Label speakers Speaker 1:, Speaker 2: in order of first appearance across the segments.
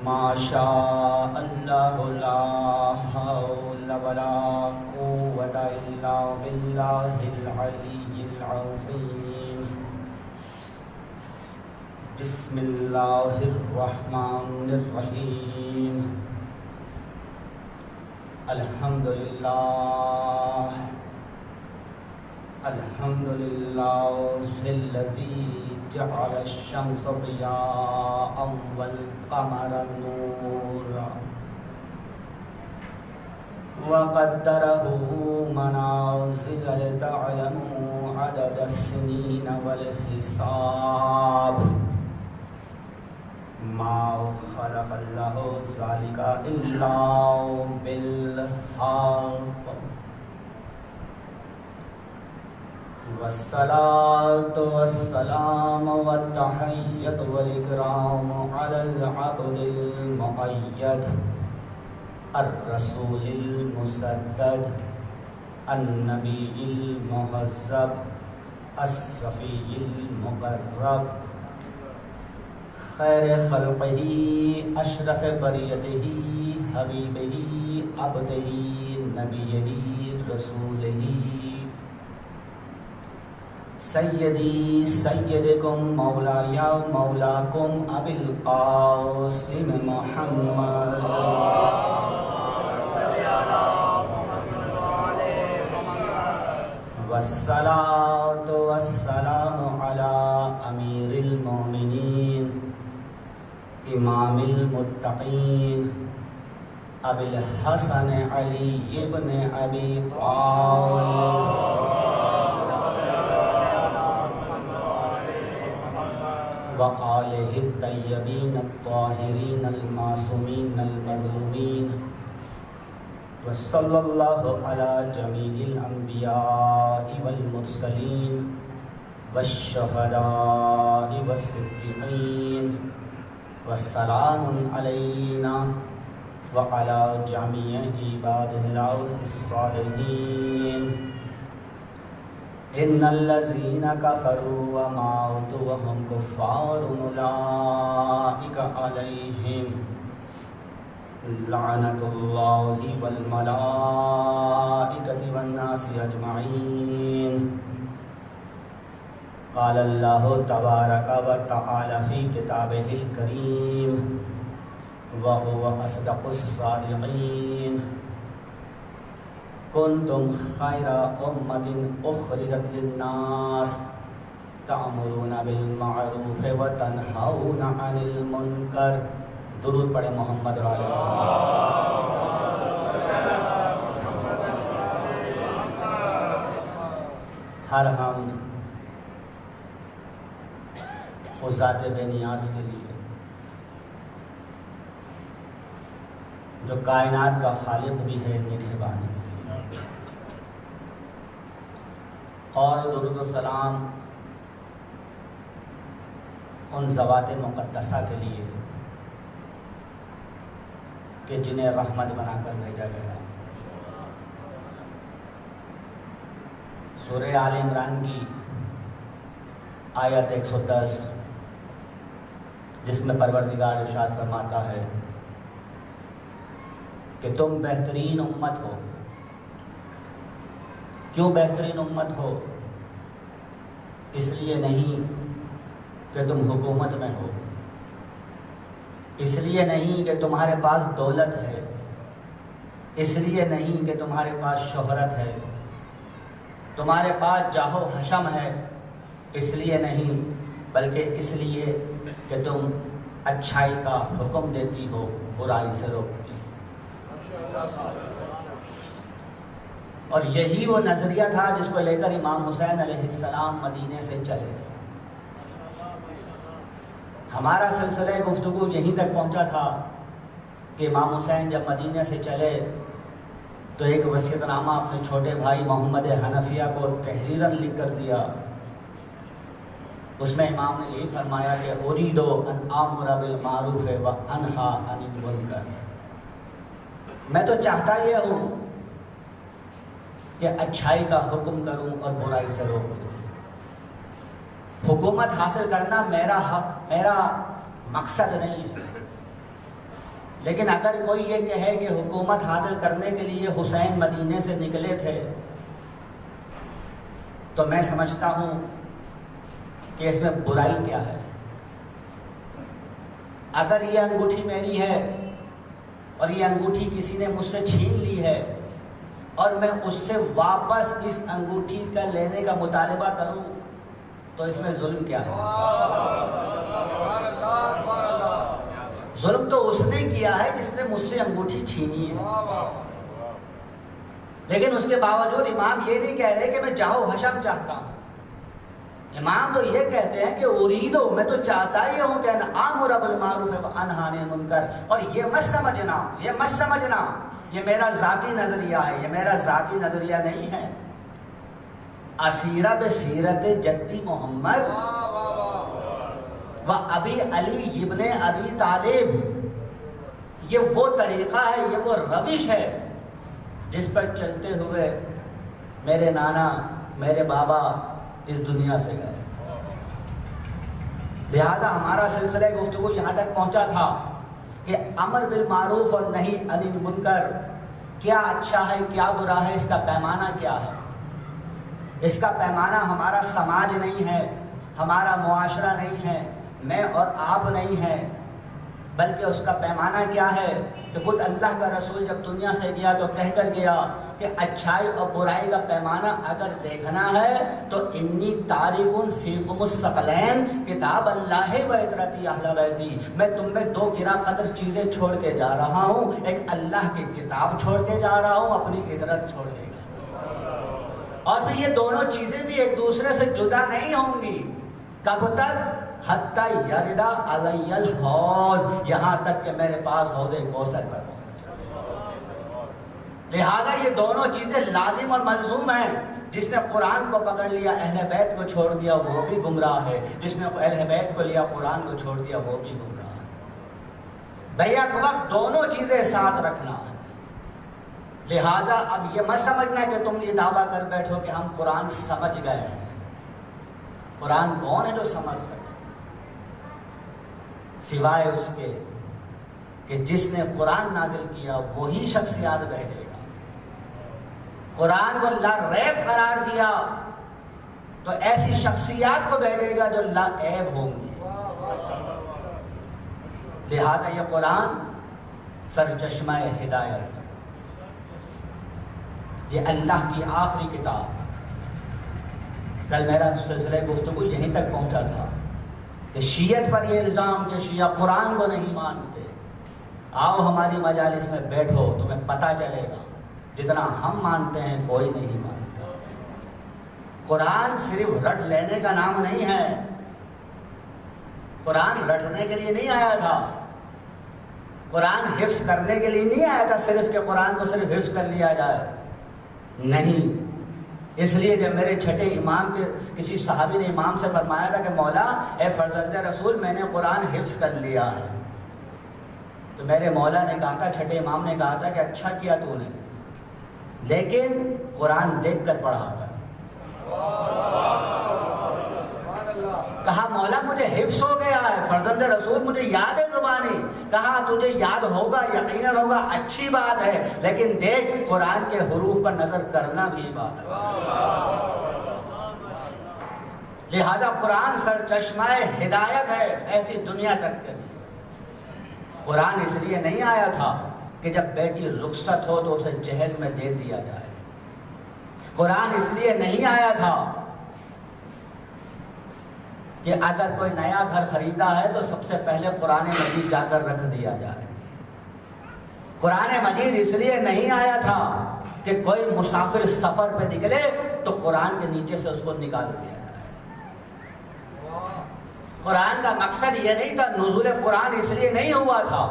Speaker 1: ما شاء اللہ لا حول ولا قوة الا باللہ العلی العظیم. بسم اللہ الرحمن الرحیم. الحمدللہ الذی جعل الشمس ضیاء والقمر نورا وقدره منازل لتعلموا عدد السنين والحساب. ما خلق الله ذلك إلا بالحق. والصلاة والسلام والتحية والإكرام على العبد المؤيد الرسول المسدد النبي المهذب الصفي المقرب خير خلقه أشرف بريته حبيبه عبده نبيه رسوله سیدی سیدکم مولایا مولاکم ابی القاسم محمد والصلاة والسلام علی امیر المؤمنین امام المتقین ابی الحسن علی ابن ابی طالب وآلہ الطیبین الطاہرین المعصومین المظلومین وصلی اللہ علی جمیع الانبیاء والمرسلین والشہداء والصدیقین والسلام علینا وعلی جمیع عباد اللہ الصالحین. ان الذين كفروا وماتوا وهم كفار اولئك عليهم لعنة الله والملائكة والناس اجمعين. قال الله تبارك وتعالى في كتابه الكريم وهو أصدق الصادقين. کنتم خیر امت اخرجت للناس تعمرون بالمعروف وتنہون عن المنکر. درود پڑھیں محمد علیہ. ہر حمد اس ذات بے نیاز کے لیے جو کائنات کا خالق بھی ہے نگہبان بھی. اور درود و سلام ان ذوات مقدسہ کے لیے کہ جنہیں رحمت بنا کر بھیجا گیا. سورہ آل عمران کی آیت 110 جس میں پروردگار ارشاد فرماتا ہے کہ تم بہترین امت ہو. کیوں بہترین امت ہو؟ اس لیے نہیں کہ تم حکومت میں ہو، اس لیے نہیں کہ تمہارے پاس دولت ہے، اس لیے نہیں کہ تمہارے پاس شہرت ہے، تمہارے پاس جاہ و حشم ہے، اس لیے نہیں، بلکہ اس لیے کہ تم اچھائی کا حکم دیتی ہو، برائی سے روکتی ہو. اور یہی وہ نظریہ تھا جس کو لے کر امام حسین علیہ السلام مدینے سے چلے. ہمارا سلسلہ گفتگو یہیں تک پہنچا تھا کہ امام حسین جب مدینے سے چلے تو ایک وصیت نامہ اپنے چھوٹے بھائی محمد حنفیہ کو تحریراً لکھ کر دیا. اس میں امام نے یہی فرمایا کہ اریدو ان آمر بالمعروف و انہا عن المنکر. میں تو چاہتا یہ ہوں کہ اچھائی کا حکم کروں اور برائی سے روک دوں. حکومت حاصل کرنا میرا مقصد نہیں ہے. لیکن اگر کوئی یہ کہے کہ حکومت حاصل کرنے کے لیے حسین مدینے سے نکلے تھے تو میں سمجھتا ہوں کہ اس میں برائی کیا ہے؟ اگر یہ انگوٹھی میری ہے اور یہ انگوٹھی کسی نے مجھ سے چھین لی ہے اور میں اس سے واپس اس انگوٹھی کا لینے کا مطالبہ کروں تو اس میں ظلم کیا ہے؟ ظلم تو اس نے کیا ہے جس نے مجھ سے انگوٹھی چھینی ہے، لیکن اس کے باوجود امام یہ نہیں کہہ رہے کہ میں جاؤ حشم چاہتا ہوں۔ امام تو یہ کہتے ہیں کہ اریدو، میں تو چاہتا ہی ہوں کہ آمر بالمعروف وانہی عن المنکر، اور یہ مت سمجھنا یہ میرا ذاتی نظریہ ہے، یہ میرا ذاتی نظریہ نہیں ہے۔ اسیرہ بسیرت جدی محمد و ابی علی ابن ابی طالب، یہ وہ طریقہ ہے، یہ وہ روش ہے جس پر چلتے ہوئے میرے نانا، میرے بابا اس دنیا سے گئے۔ لہذا ہمارا سلسلہ گفتگو یہاں تک پہنچا تھا کہ امر بالمعروف اور نہی عن المنکر کیا اچھا ہے کیا برا ہے، اس کا پیمانہ کیا ہے؟ اس کا پیمانہ ہمارا سماج نہیں ہے، ہمارا معاشرہ نہیں ہے، میں اور آپ نہیں ہیں، بلکہ اس کا پیمانہ کیا ہے کہ خود اللہ کا رسول جب دنیا سے گیا تو کہہ کر گیا کہ اچھائی اور برائی کا پیمانہ اگر دیکھنا ہے تو انی تارکن فیکم الثقلین کتاب اللہ و عطرتی اہل بیتی، میں تم میں دو گرا قدر چیزیں چھوڑ کے جا رہا ہوں، ایک اللہ کی کتاب چھوڑ کے جا رہا ہوں، اپنی عطرت چھوڑ کے، اور پھر یہ دونوں چیزیں بھی ایک دوسرے سے جدا نہیں ہوں گی۔ کب تک؟ حتی یرد علی الحوض، یہاں تک کہ میرے پاس حوض کوثر پر پہنچ۔ لہذا یہ دونوں چیزیں لازم اور ملزوم ہیں۔ جس نے قرآن کو پکڑ لیا اہل بیت کو چھوڑ دیا وہ بھی گمراہ ہے، جس نے اہل بیت کو لیا قرآن کو چھوڑ دیا وہ بھی گمراہ ہے۔ بیک وقت دونوں چیزیں ساتھ رکھنا ہے۔ لہٰذا اب یہ مت سمجھنا کہ تم یہ دعویٰ کر بیٹھو کہ ہم قرآن سمجھ گئے ہیں۔ قرآن کون ہے جو سمجھ سکے؟ سوائے اس کے کہ جس نے قرآن نازل کیا وہی شخص یاد رہے گا۔ قرآن کو لا ریب قرار دیا تو ایسی شخصیات کو بھیجے گا جو لا عیب ہوں گی۔ لہذا یہ قرآن سرچشمہ ہدایت، یہ اللہ کی آخری کتاب۔ کل میرا سلسلہ گفتگو یہیں تک پہنچا تھا کہ شیعت پر یہ الزام کہ شیعہ قرآن کو نہیں مانتے، آؤ ہماری مجالس میں بیٹھو تمہیں پتہ چلے گا جتنا ہم مانتے ہیں کوئی نہیں مانتا۔ قرآن صرف رٹ لینے کا نام نہیں ہے، قرآن رٹنے کے لیے نہیں آیا تھا، قرآن حفظ کرنے کے لیے نہیں آیا تھا صرف کہ قرآن کو صرف حفظ کر لیا جائے، نہیں۔ اس لیے جب میرے چھٹے امام کے کسی صحابی نے امام سے فرمایا تھا کہ مولا اے فرزند رسول میں نے قرآن حفظ کر لیا ہے، تو میرے مولا نے کہا تھا، چھٹے امام نے کہا تھا کہ اچھا کیا تو نے، لیکن قرآن دیکھ کر پڑھا کر۔ کہا مولا مجھے حفظ ہو گیا ہے، فرزند رسول مجھے یاد ہے زبانی۔ کہا تجھے یاد ہوگا، یقیناً ہوگا، اچھی بات ہے، لیکن دیکھ قرآن کے حروف پر نظر کرنا بھی بات ہے۔ لہذا قرآن سرچشمہ ہدایت ہے ایسی دنیا تک کے لیے۔ قرآن اس لیے نہیں آیا تھا کہ جب بیٹی رخصت ہو تو اسے جہیز میں دے دیا جائے، قرآن اس لیے نہیں آیا تھا کہ اگر کوئی نیا گھر خریدا ہے تو سب سے پہلے قرآن مجید جا کر رکھ دیا جائے، قرآن مجید اس لیے نہیں آیا تھا کہ کوئی مسافر سفر پہ نکلے تو قرآن کے نیچے سے اس کو نکال دیا جائے۔ قرآن کا مقصد یہ نہیں تھا، نزول قرآن اس لیے نہیں ہوا تھا۔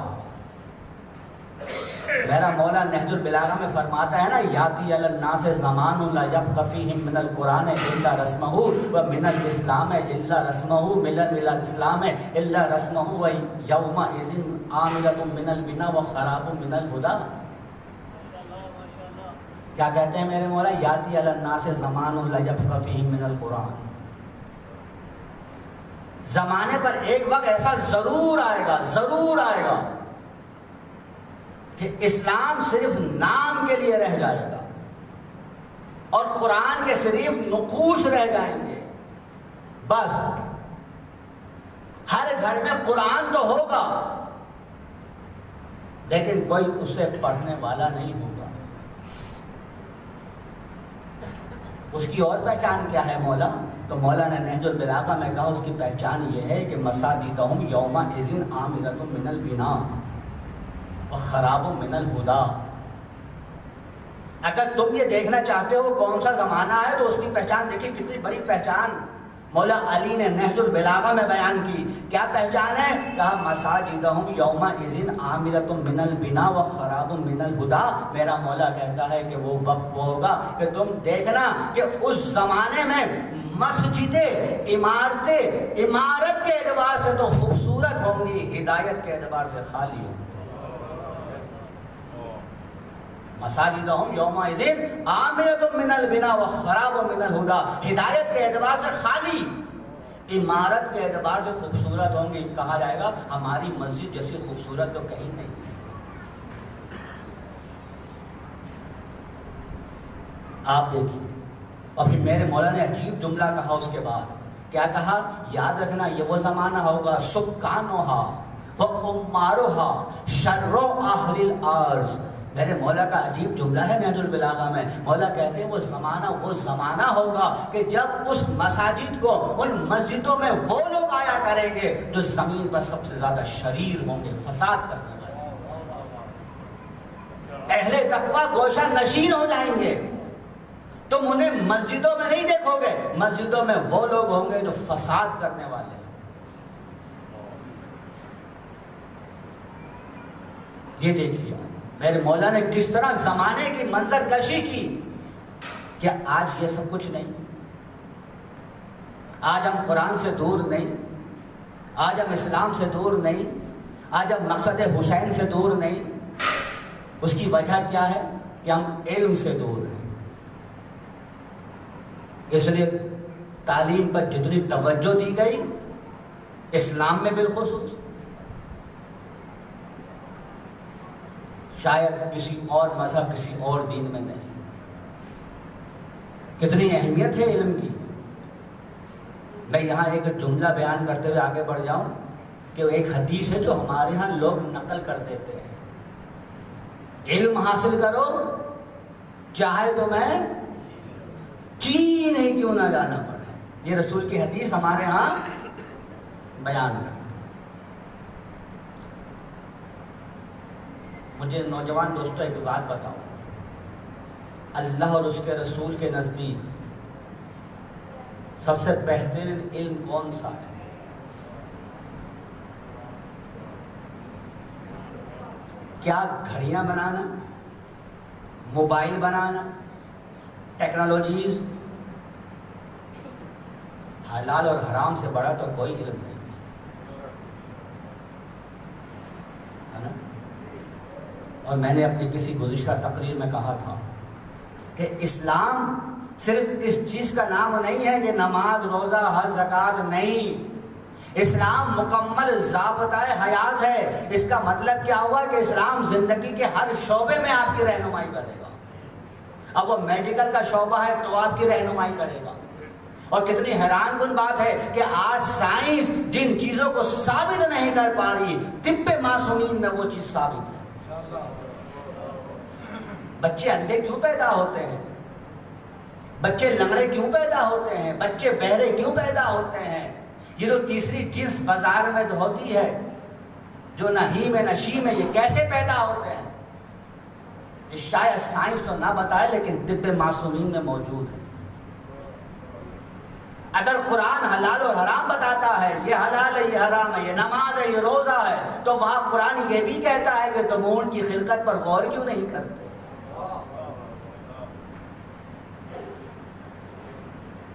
Speaker 1: میرا مولا نہج البلاغہ میں فرماتا ہے نا، یاتی علی الناس زمان لا یبق فیہم من القرآن الا رسمہ و من الاسلام الا رسمہ من الاسلام الا رسمہ و یومئذ عاملۃ من البنا و خراب من الہدی۔ کیا کہتے ہیں میرے مولا؟ یاتی علی الناس زمان لا یبق فیہم من القرآن، زمانے پر ایک وقت ایسا ضرور آئے گا، ضرور آئے گا کہ اسلام صرف نام کے لیے رہ جائے گا اور قرآن کے صرف نقوش رہ جائیں گے، بس ہر گھر میں قرآن تو ہوگا لیکن کوئی اسے پڑھنے والا نہیں ہوگا۔ اس کی اور پہچان کیا ہے مولا؟ تو مولا نے نہج البلاغہ میں کہا اس کی پہچان یہ ہے کہ مساجدہم یومئذ عامرۃ من البناء وخراب من الہدی۔ اگر تم یہ دیکھنا چاہتے ہو کون سا زمانہ ہے تو اس کی پہچان دیکھیں، کتنی بڑی پہچان مولا علی نے نہج البلاغہ میں بیان کی۔ کیا پہچان ہے؟ کہا مساجدہم یومئذ عامرۃ من البناء وخراب من الہدی۔ میرا مولا کہتا ہے کہ وہ وقت وہ ہوگا کہ تم دیکھنا کہ اس زمانے میں مسجدیں، عمارتیں عمارت کے اعتبار سے تو خوبصورت ہوں گی، ہدایت کے اعتبار سے خالی ہوں گی۔ مساجدہم یومئذ عامرۃ من البناء وخراب من الہدی، ہدایت کے اعتبار سے خالی، عمارت کے اعتبار سے خوبصورت ہوں گی۔ کہا جائے گا ہماری مسجد جیسی خوبصورت تو کہیں نہیں۔ آپ دیکھیے، اور پھر میرے مولا نے عجیب جملہ کہا اس کے بعد، کیا کہا؟ یاد رکھنا یہ وہ زمانہ ہوگا سکانوہا وعماروہا شر اہل الارض۔ میرے مولا کا عجیب جملہ ہے نہج البلاغہ میں۔ مولا کہتے ہیں وہ زمانہ ہوگا کہ جب اس مساجد کو، ان مسجدوں میں وہ لوگ آیا کریں گے جو زمین پر سب سے زیادہ شریر ہوں گے، فساد کرنے والے، اہل تقویٰ گوشہ نشین ہو جائیں گے۔ تم انہیں مسجدوں میں نہیں دیکھو گے، مسجدوں میں وہ لوگ ہوں گے جو فساد کرنے والے ہیں۔ یہ دیکھیے میرے مولا نے کس طرح زمانے کی منظر کشی کی۔ کیا آج یہ سب کچھ نہیں؟ آج ہم قرآن سے دور نہیں، آج ہم اسلام سے دور نہیں، آج ہم مقصد حسین سے دور نہیں۔ اس کی وجہ کیا ہے؟ کہ ہم علم سے دور ہیں۔ اس لیے تعلیم پر جتنی توجہ دی گئی، اسلام میں بالخصوص، شاید کسی اور مذہب، کسی اور دین میں نہیں۔ کتنی اہمیت ہے علم کی۔ میں یہاں ایک جملہ بیان کرتے ہوئے آگے بڑھ جاؤں کہ ایک حدیث ہے جو ہمارے ہاں لوگ نقل کر دیتے ہیں، علم حاصل کرو چاہے تو میں چین ہی کیوں نہ جانا پڑے۔ یہ رسول کی حدیث ہمارے ہاں بیان کرتے۔ مجھے نوجوان دوستوں ایک بات بتاؤ، اللہ اور اس کے رسول کے نزدیک سب سے بہترین علم کون سا ہے؟ کیا گھڑیاں بنانا، موبائل بنانا، ٹیکنالوجیز؟ حلال اور حرام سے بڑا تو کوئی علم نہیں ہے نا۔ اور میں نے اپنی کسی گزشتہ تقریر میں کہا تھا کہ اسلام صرف اس چیز کا نام نہیں ہے کہ نماز، روزہ، حج، زکوٰۃ نہیں۔ اسلام مکمل ضابطۂ حیات ہے۔ اس کا مطلب کیا ہوا کہ اسلام زندگی کے ہر شعبے میں آپ کی رہنمائی کرے گا۔ اب وہ میڈیکل کا شعبہ ہے تو آپ کی رہنمائی کرے گا۔ اور کتنی حیران کن بات ہے کہ آج سائنس جن چیزوں کو ثابت نہیں کر پا رہی، طب معصومین میں وہ چیز ثابت ہے۔ بچے اندھے کیوں پیدا ہوتے ہیں؟ بچے لنگڑے کیوں پیدا ہوتے ہیں؟ بچے بہرے کیوں پیدا ہوتے ہیں؟ یہ جو تیسری جنس بازار میں ہوتی ہے، جو نہ میں نشی میں، یہ کیسے پیدا ہوتے ہیں؟ یہ شاید سائنس تو نہ بتائے لیکن طب معصومین میں موجود ہے۔ اگر قرآن حلال اور حرام بتاتا ہے، یہ حلال ہے، یہ حرام ہے، یہ نماز ہے، یہ روزہ ہے، تو وہاں قرآن یہ بھی کہتا ہے کہ تم اونٹ کی خلقت پر غور کیوں نہیں کرتے؟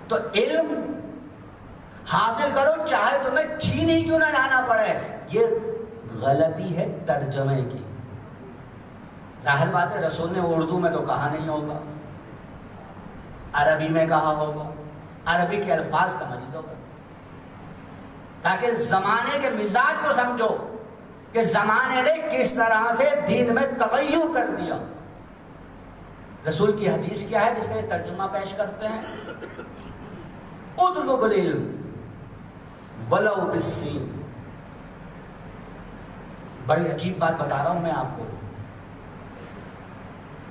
Speaker 1: تو علم حاصل کرو چاہے تمہیں چین ہی کیوں نہ جانا پڑے۔ یہ غلطی ہے ترجمے کی۔ ظاہر بات ہے رسول نے اردو میں تو کہا نہیں ہوگا، عربی میں کہا ہوگا، عربی کے الفاظ سمجھ لو تاکہ زمانے کے مزاج کو سمجھو۔ کہ زمانے نے کس طرح سے دین میں تغیر کر دیا. رسول کی حدیث کیا ہے جس کا یہ ترجمہ پیش کرتے ہیں؟ اطلب العلم ولو بالسین. بڑی عجیب بات بتا رہا ہوں میں آپ کو.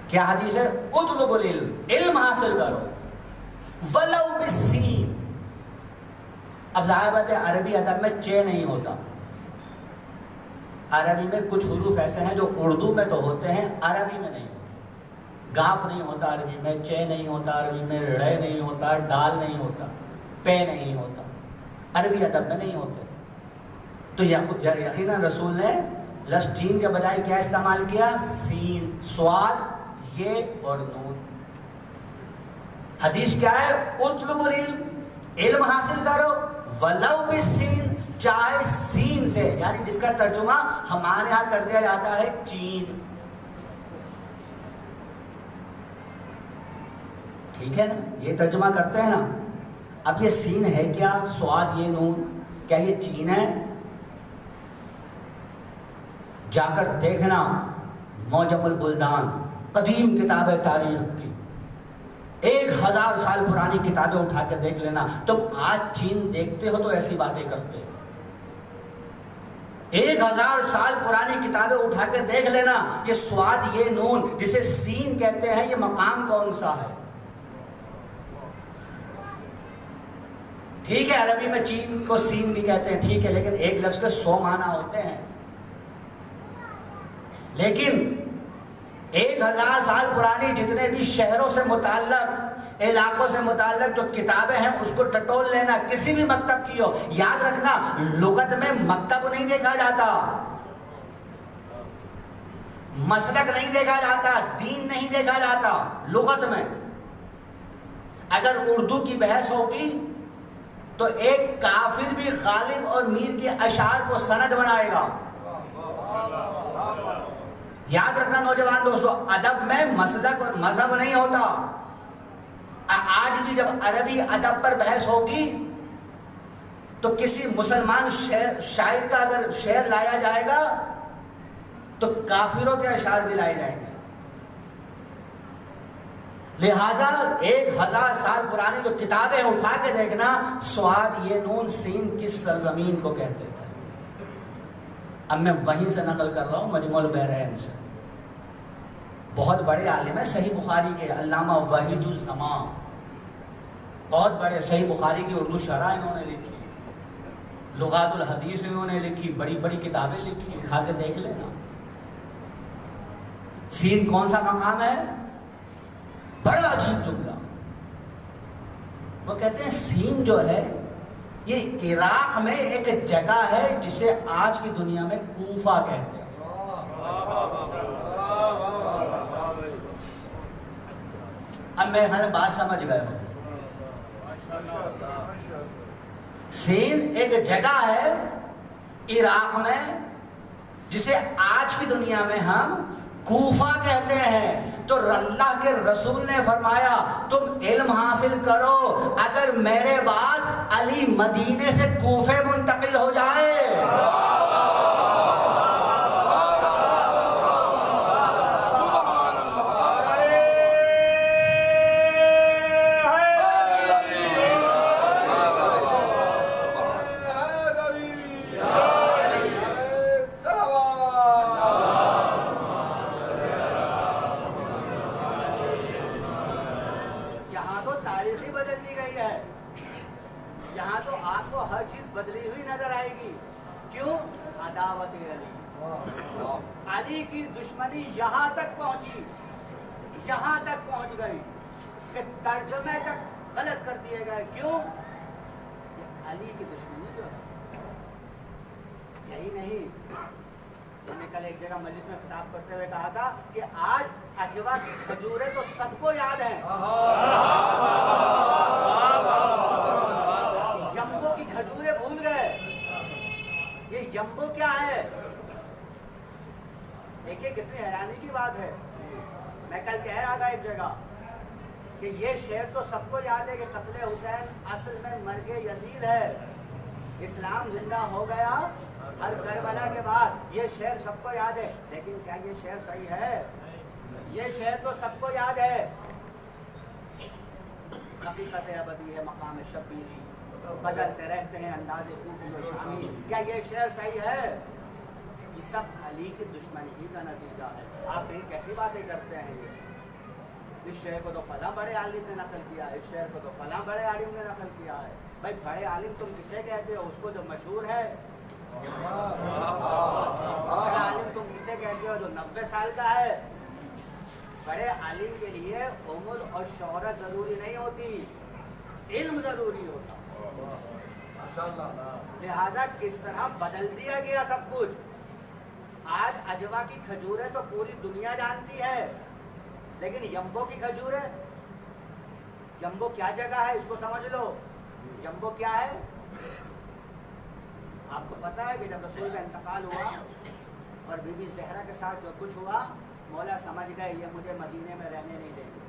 Speaker 1: کیا حدیث ہے؟ اطلب العلم، علم حاصل کرو ولو بالسین. اب ظاہر بات ہے عربی ادب میں چے نہیں ہوتا. عربی میں کچھ حروف ایسے ہیں جو اردو میں تو ہوتے ہیں، عربی میں نہیں. گاف نہیں ہوتا عربی میں، چے نہیں ہوتا عربی میں، ڑے نہیں ہوتا، ڈال نہیں ہوتا، پے نہیں ہوتا، عربی ادب میں نہیں ہوتے. تو یقیناً رسول نے لفظ چین کے بجائے کیا استعمال کیا؟ سین، سواد، یہ اور نون. حدیث کیا ہے؟ اطلب العلم، علم حاصل کرو ولو بالسین، چاہے سین سے، یعنی جس کا ترجمہ ہمارے یہاں کر دیا جاتا ہے چین. ٹھیک ہے نا، یہ ترجمہ کرتے ہیں نا. اب یہ سین ہے کیا؟ سواد، یہ نون، کیا یہ چین ہے؟ جا کر دیکھنا معجم البلدان، قدیم کتاب ہے تاریخ کی، 1000 سال پرانی کتابیں اٹھا کے دیکھ لینا. تم آج چین دیکھتے ہو تو ایسی باتیں کرتے ہو. 1000 سال پرانی کتابیں اٹھا کے دیکھ لینا. یہ سواد، یہ نون جسے سین کہتے ہیں، یہ مقام کون سا ہے؟ ٹھیک ہے عربی میں چین کو سین بھی کہتے ہیں، ٹھیک ہے، لیکن ایک لفظ کے 100 معنی ہوتے ہیں. لیکن 1000 سال پرانی جتنے بھی شہروں سے متعلق، علاقوں سے متعلق جو کتابیں ہیں اس کو ٹٹول لینا، کسی بھی مکتب کی ہو. یاد رکھنا لغت میں مکتب نہیں دیکھا جاتا، مسلک نہیں دیکھا جاتا، دین نہیں دیکھا جاتا. لغت میں اگر اردو کی بحث ہوگی تو ایک کافر بھی غالب اور میر کے اشعار کو سند بنائے گا. یاد رکھنا نوجوان دوستو، ادب میں مسلک اور مذہب نہیں ہوتا. آج بھی جب عربی ادب پر بحث ہوگی تو کسی مسلمان شاعر کا اگر شعر لایا جائے گا تو کافروں کے اشعار بھی لائے جائیں گے. لہذا 1000 سال پرانی جو کتابیں اٹھا کے دیکھنا، سواد، یہ نون، سین کس سرزمین کو کہتے تھے. اب میں وہیں سے نقل کر رہا ہوں، مجموع البحرین سے. بہت بڑے عالم ہیں صحیح بخاری کے، علامہ وحید الزمان، بہت بڑے. صحیح بخاری کی اردو شرح انہوں نے لکھی، لغات الحدیث انہوں نے لکھی، بڑی بڑی کتابیں لکھی، اٹھا کے دیکھ لینا. سین کون سا مقام ہے؟ بڑا عجیب جملہ. وہ کہتے ہیں سین جو ہے یہ عراق میں ایک جگہ ہے جسے آج کی دنیا میں کوفہ کہتے ہیں. اب میں بات سمجھ گئے ہوں. سین ایک جگہ ہے عراق میں جسے آج کی دنیا میں ہم کوفہ کہتے ہیں. تو اللہ کے رسول نے فرمایا تم علم حاصل کرو، اگر میرے بعد علی مدینے سے کوفے منتقل ہو جائے. علی کی دشمنی یہاں تک پہنچی، یہاں تک پہنچ گئی کہ ترجمے تک غلط کر دیے گئے. کیوں؟ علی کی دشمنی جو ہے. یہی نہیں، میں نے کل ایک جگہ مجلس میں خطاب کرتے ہوئے کہا تھا کہ آج اجوا کی کھجوریں تو سب کو یاد ہیں، یمبو کی کھجوریں بھول گئے. یہ یمبو کیا ہے؟ دیکھیے کتنی حیرانی کی بات ہے. میں کل کہہ رہا تھا ایک جگہ کہ یہ شعر تو سب کو یاد ہے کہ قتل حسین اصل میں مرگ یزید ہے. اسلام زندہ ہو گیا
Speaker 2: ہر کربلا کے بعد یہ شعر سب کو یاد ہے، لیکن کیا یہ شعر صحیح ہے؟ یہ شعر تو سب کو یاد ہے، حقیقت ابدی ہے مقام شبیری، بدلتے رہتے ہیں انداز صوفی و شامی، کیا یہ شعر صحیح ہے؟ یہ سب علی کی دشمنی کا نتیجہ ہے۔ آپ پھر کیسی باتیں کرتے ہیں؟ یہ اس شعر کو تو فلاں بڑے عالم نے نقل کیا ہے، اس شعر کو تو فلاں بڑے عالم نے نقل کیا ہے۔ بھائی بڑے عالم تم کسے کہتے ہو؟ اس کو جو مشہور ہے۔ بڑے عالم تم کسے کہتے ہو جو 90 سال کا ہے؟ بڑے عالم کے لیے عمر اور شہرت ضروری نہیں ہوتی، علم ضروری ہوتا۔ لہذا کس طرح بدل دیا گیا سب کچھ۔ آج اجوا کی کھجوریں تو پوری دنیا جانتی ہے، لیکن یمبو کی کھجوریں، یمبو کیا جگہ ہے اس کو سمجھ لو۔ یمبو کیا ہے؟ آپ کو پتا ہے کہ جب رسول کا انتقال ہوا اور بی بی زہرا کے ساتھ جو کچھ ہوا، مولا سمجھ گئے یہ مجھے مدینے میں رہنے نہیں دیں گے۔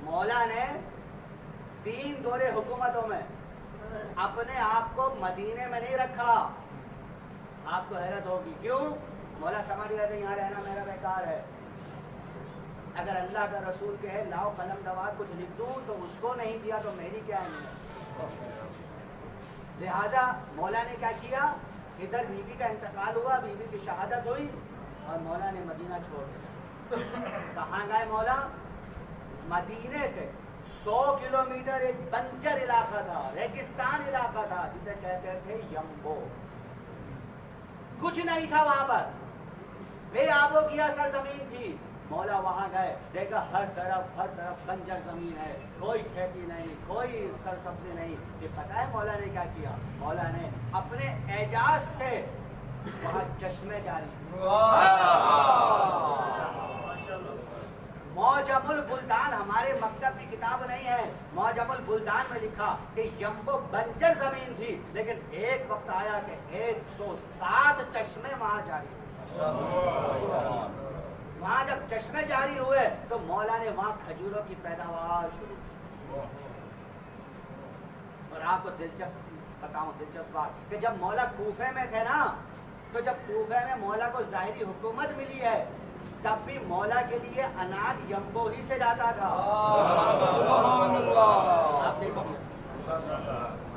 Speaker 2: مولا نے 3 دورے حکومتوں میں اپنے آپ کو مدینے میں نہیں رکھا۔ آپ کو حیرت ہوگی کیوں؟ مولا سمجھ گئے تھے یہاں رہنا میرا بیکار ہے۔ اگر اللہ کا رسول کہے لاؤ قلم دوات کچھ لکھ دوں تو اس کو نہیں دیا تو میری کیا ہے؟ لہذا مولا نے کیا کیا؟ ادھر بیوی کا انتقال ہوا، بیوی کی شہادت ہوئی اور مولا نے مدینہ چھوڑ دیا۔ کہاں گئے مولا؟ مدینے سے 100 کلومیٹر ایک بنجر علاقہ تھا، ریگستان علاقہ تھا جسے کہتے تھے یمبو۔ کچھ نہیں تھا وہاں پر، بے آب و گیا سرزمین تھی۔ مولا وہاں گئے، دیکھا ہر طرف بنجر زمین ہے، کوئی کھیتی نہیں، کوئی سرسبزی نہیں۔ یہ پتہ ہے مولا نے کیا کیا؟ مولا نے اپنے اعجاز سے وہاں چشمے جاری، موجم البلدان، ہمارے مکتب کی کتاب نہیں ہے، موجم البلدان میں لکھا کہ یمبو بنجر زمین تھی، لیکن ایک وقت آیا کہ 107 چشمے وہاں جاری ہوئے۔ وہاں جب چشمے جاری ہوئے تو مولا نے وہاں کھجوروں کی پیداوار شروع کی۔ اور آپ کو دلچسپ بات کہ جب مولا کوفے میں تھے نا، تو جب کوفے میں مولا کو ظاہری حکومت ملی ہے تب بھی مولا کے لیے اناج یمبو ہی سے جاتا تھا۔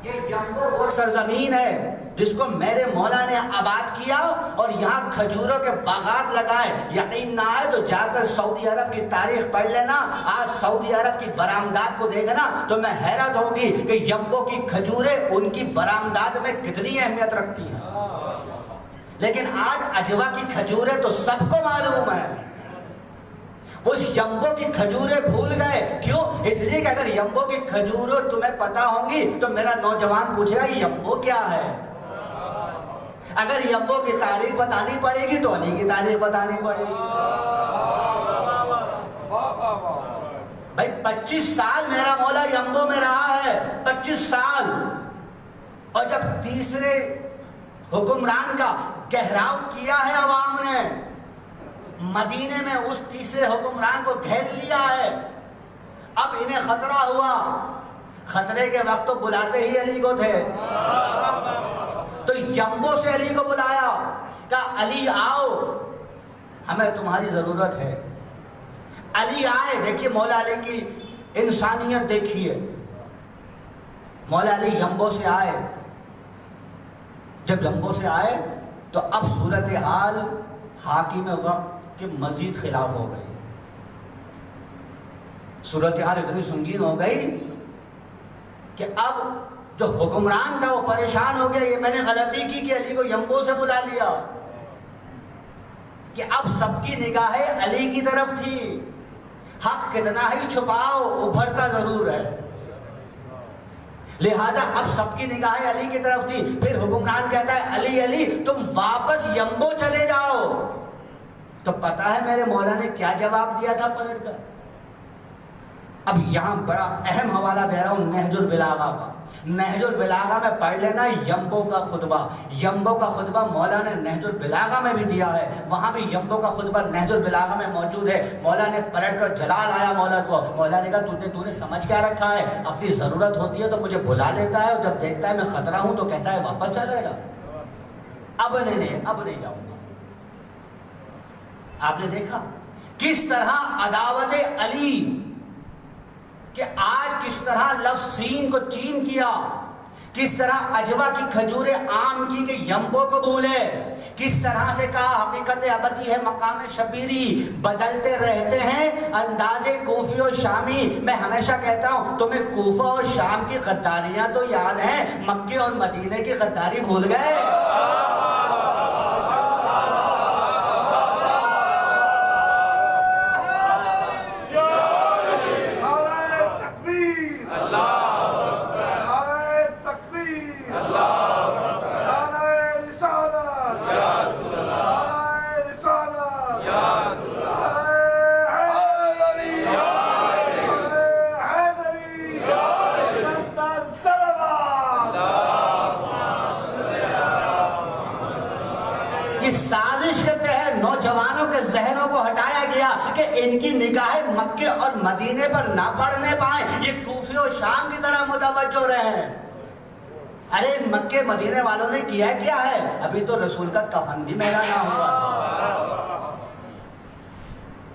Speaker 2: یہ یمبو وہ سرزمین ہے جس کو میرے مولا نے آباد کیا اور یہاں کھجوروں کے باغات لگائے۔ یقین نہ آئے تو جا کر سعودی عرب کی تاریخ پڑھ لینا، آج سعودی عرب کی برآمدات کو دیکھنا تو میں حیرت ہوگی کہ یمبو کی کھجوریں ان کی برآمدات میں کتنی اہمیت رکھتی ہیں۔ لیکن آج اجوا کی کھجوریں تو سب کو معلوم ہے، اس یمبو کی کھجوریں بھول گئے۔ کیوں؟ اس لیے کہ اگر یمبو کی کھجوریں تمہیں پتا ہوں گی تو میرا نوجوان پوچھے گا یمبو کیا ہے۔ اگر یمبو کی تاریخ بتانی پڑے گی تو علی کی تاریخ بتانی پڑے گی۔ بھائی 25 سال میرا مولا یمبو میں رہا ہے، 25 سال، اور جب تیسرے حکمران کا گھیراؤ کیا ہے عوام نے، مدینے میں اس تیسرے حکمران کو گھیر لیا ہے، اب انہیں خطرہ ہوا۔ خطرے کے وقت تو بلاتے ہی علی کو تھے، تو یمبو سے علی کو بلایا، کہا علی آؤ ہمیں تمہاری ضرورت ہے۔ علی آئے، دیکھیے مولا علی کی انسانیت دیکھیے۔ مولا علی یمبو سے آئے، جب یمبو سے آئے تو اب صورتحال حاکم وقت کے مزید خلاف ہو گئی، صورتحال اتنی سنگین ہو گئی کہ اب جو حکمران تھا وہ پریشان ہو گیا، یہ میں نے غلطی کی کہ علی کو یمبو سے بلا لیا، کہ اب سب کی نگاہیں علی کی طرف تھی، حق کتنا ہی چھپاؤ ابھرتا ضرور ہے، لہذا اب سب کی نگاہیں علی کی طرف تھی۔ پھر حکمران کہتا ہے علی علی تم واپس یمبو چلے جاؤ، تو پتا ہے میرے مولا نے کیا جواب دیا تھا پلٹ کر؟ اب یہاں بڑا اہم حوالہ دے رہا ہوں نہج البلاغہ کا، نہج البلاغہ میں پڑھ لینا یمبو کا خطبہ۔ یمبو کا خطبہ مولا نے نہج البلاغہ میں بھی دیا ہے، وہاں بھی یمبو کا خطبہ نہج البلاغہ میں موجود ہے۔ مولا نے پلٹ کر جلال آیا مولا کو، مولا نے کہا تو نے سمجھ کیا رکھا ہے؟ اپنی ضرورت ہوتی ہے تو مجھے بلا لیتا ہے، اور جب دیکھتا ہے میں خطرہ ہوں تو کہتا ہے واپس چلے گا۔
Speaker 1: اب نہیں جاؤں گا۔ آپ نے دیکھا کس طرح عداوت علی کہ آج کس طرح لفظ سین کو چین کیا، کس طرح اجوا کی کھجوریں عام کی کہ یمبو کو بھولے، کس طرح سے کہا حقیقت ابدی ہے مقام شبیری، بدلتے رہتے ہیں انداز کوفی و شامی۔ میں ہمیشہ کہتا ہوں تمہیں کوفہ اور شام کی غداریاں تو یاد ہیں، مکے اور مدینے کی غداری بھول گئے؟ سازش کے تحت نوجوانوں کے ذہنوں کو ہٹایا گیا کہ ان کی نگاہیں مکے اور مدینے پر نہ پڑنے پائیں، یہ کوفے و شام کی طرح متوجہ رہے ہیں۔ ارے مکے مدینے والوں نے کیا ہے؟ ابھی تو رسول کا کفن بھی میلا نہ ہوا تھا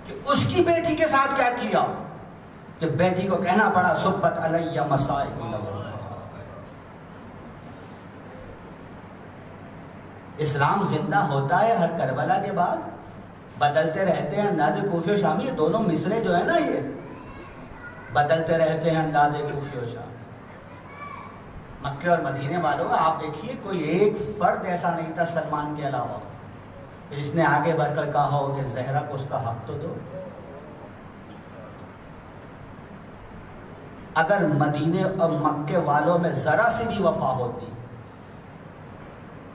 Speaker 1: کہ اس کی بیٹی کے ساتھ کیا کیا کہ بیٹی کو کہنا پڑا صبت علیہ مصائب لو۔ اسلام زندہ ہوتا ہے ہر کربلا کے بعد، بدلتے رہتے ہیں انداز کوفی و شامی۔ یہ دونوں مصرے جو ہیں نا، یہ بدلتے رہتے ہیں انداز کوفی و شامی۔ مکے اور مدینے والوں کا آپ دیکھیے کوئی ایک فرد ایسا نہیں تھا سلمان کے علاوہ جس نے آگے بڑھ کر کہا ہو کہ زہرا کو اس کا حق تو دو۔ اگر مدینے اور مکے والوں میں ذرا سی بھی وفا ہوتی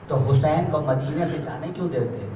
Speaker 1: تو حسین کو مدینے سے جانے کیوں دیتے؟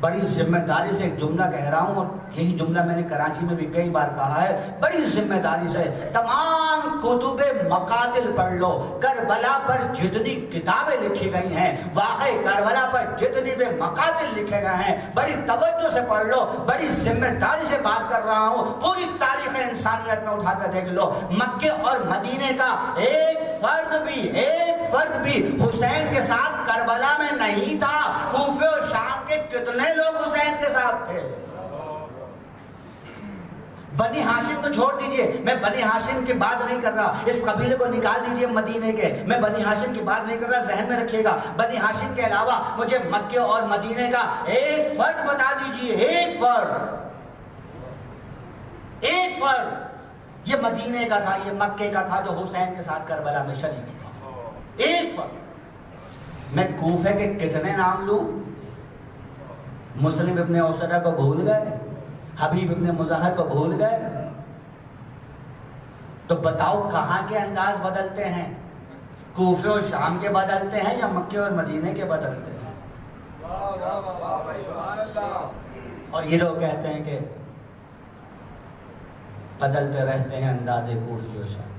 Speaker 1: بڑی ذمہ داری سے ایک جملہ کہہ رہا ہوں، اور یہی جملہ میں نے کراچی میں بھی کئی بار کہا ہے، بڑی ذمہ داری سے تمام کتب مقاتل پڑھ لو، کربلا پر جتنی کتابیں لکھی گئی ہیں، واقعی کربلا پر جتنی بھی مقاتل لکھے گئے ہیں، بڑی توجہ سے پڑھ لو، بڑی ذمہ داری سے بات کر رہا ہوں، پوری تاریخ انسانیت میں اٹھا کر دیکھ لو، مکے اور مدینے کا ایک فرد بھی حسین کے ساتھ کربلا میں نہیں تھا۔ کوفے اور شام کے کتنے لوگ حسین کے ساتھ تھے؟ بنی ہاشم کو چھوڑ دیجئے، میں بنی ہاشم کی بات نہیں کر رہا، اس قبیلے کو نکال دیجئے مدینے کے، میں بنی ہاشم کی بات نہیں کر رہا، ذہن میں رکھیے گا۔ بنی ہاشم کے علاوہ مجھے مکے اور مدینے کا ایک فرد بتا دیجئے، ایک فرد، یہ مدینے کا تھا، یہ مکے کا تھا، جو حسین کے ساتھ کربلا میں شریک تھا، ایک فرد۔ میں کوفے کے کتنے نام لوں؟ مسلم ابن اوسدہ کو بھول گئے؟ حبیب ابن مظاہر کو بھول گئے؟ تو بتاؤ کہاں کے انداز بدلتے ہیں؟ کوفے اور شام کے بدلتے ہیں یا مکے اور مدینے کے بدلتے ہیں؟ اور یہ لوگ کہتے ہیں کہ بدلتے رہتے ہیں انداز کوفی و شام۔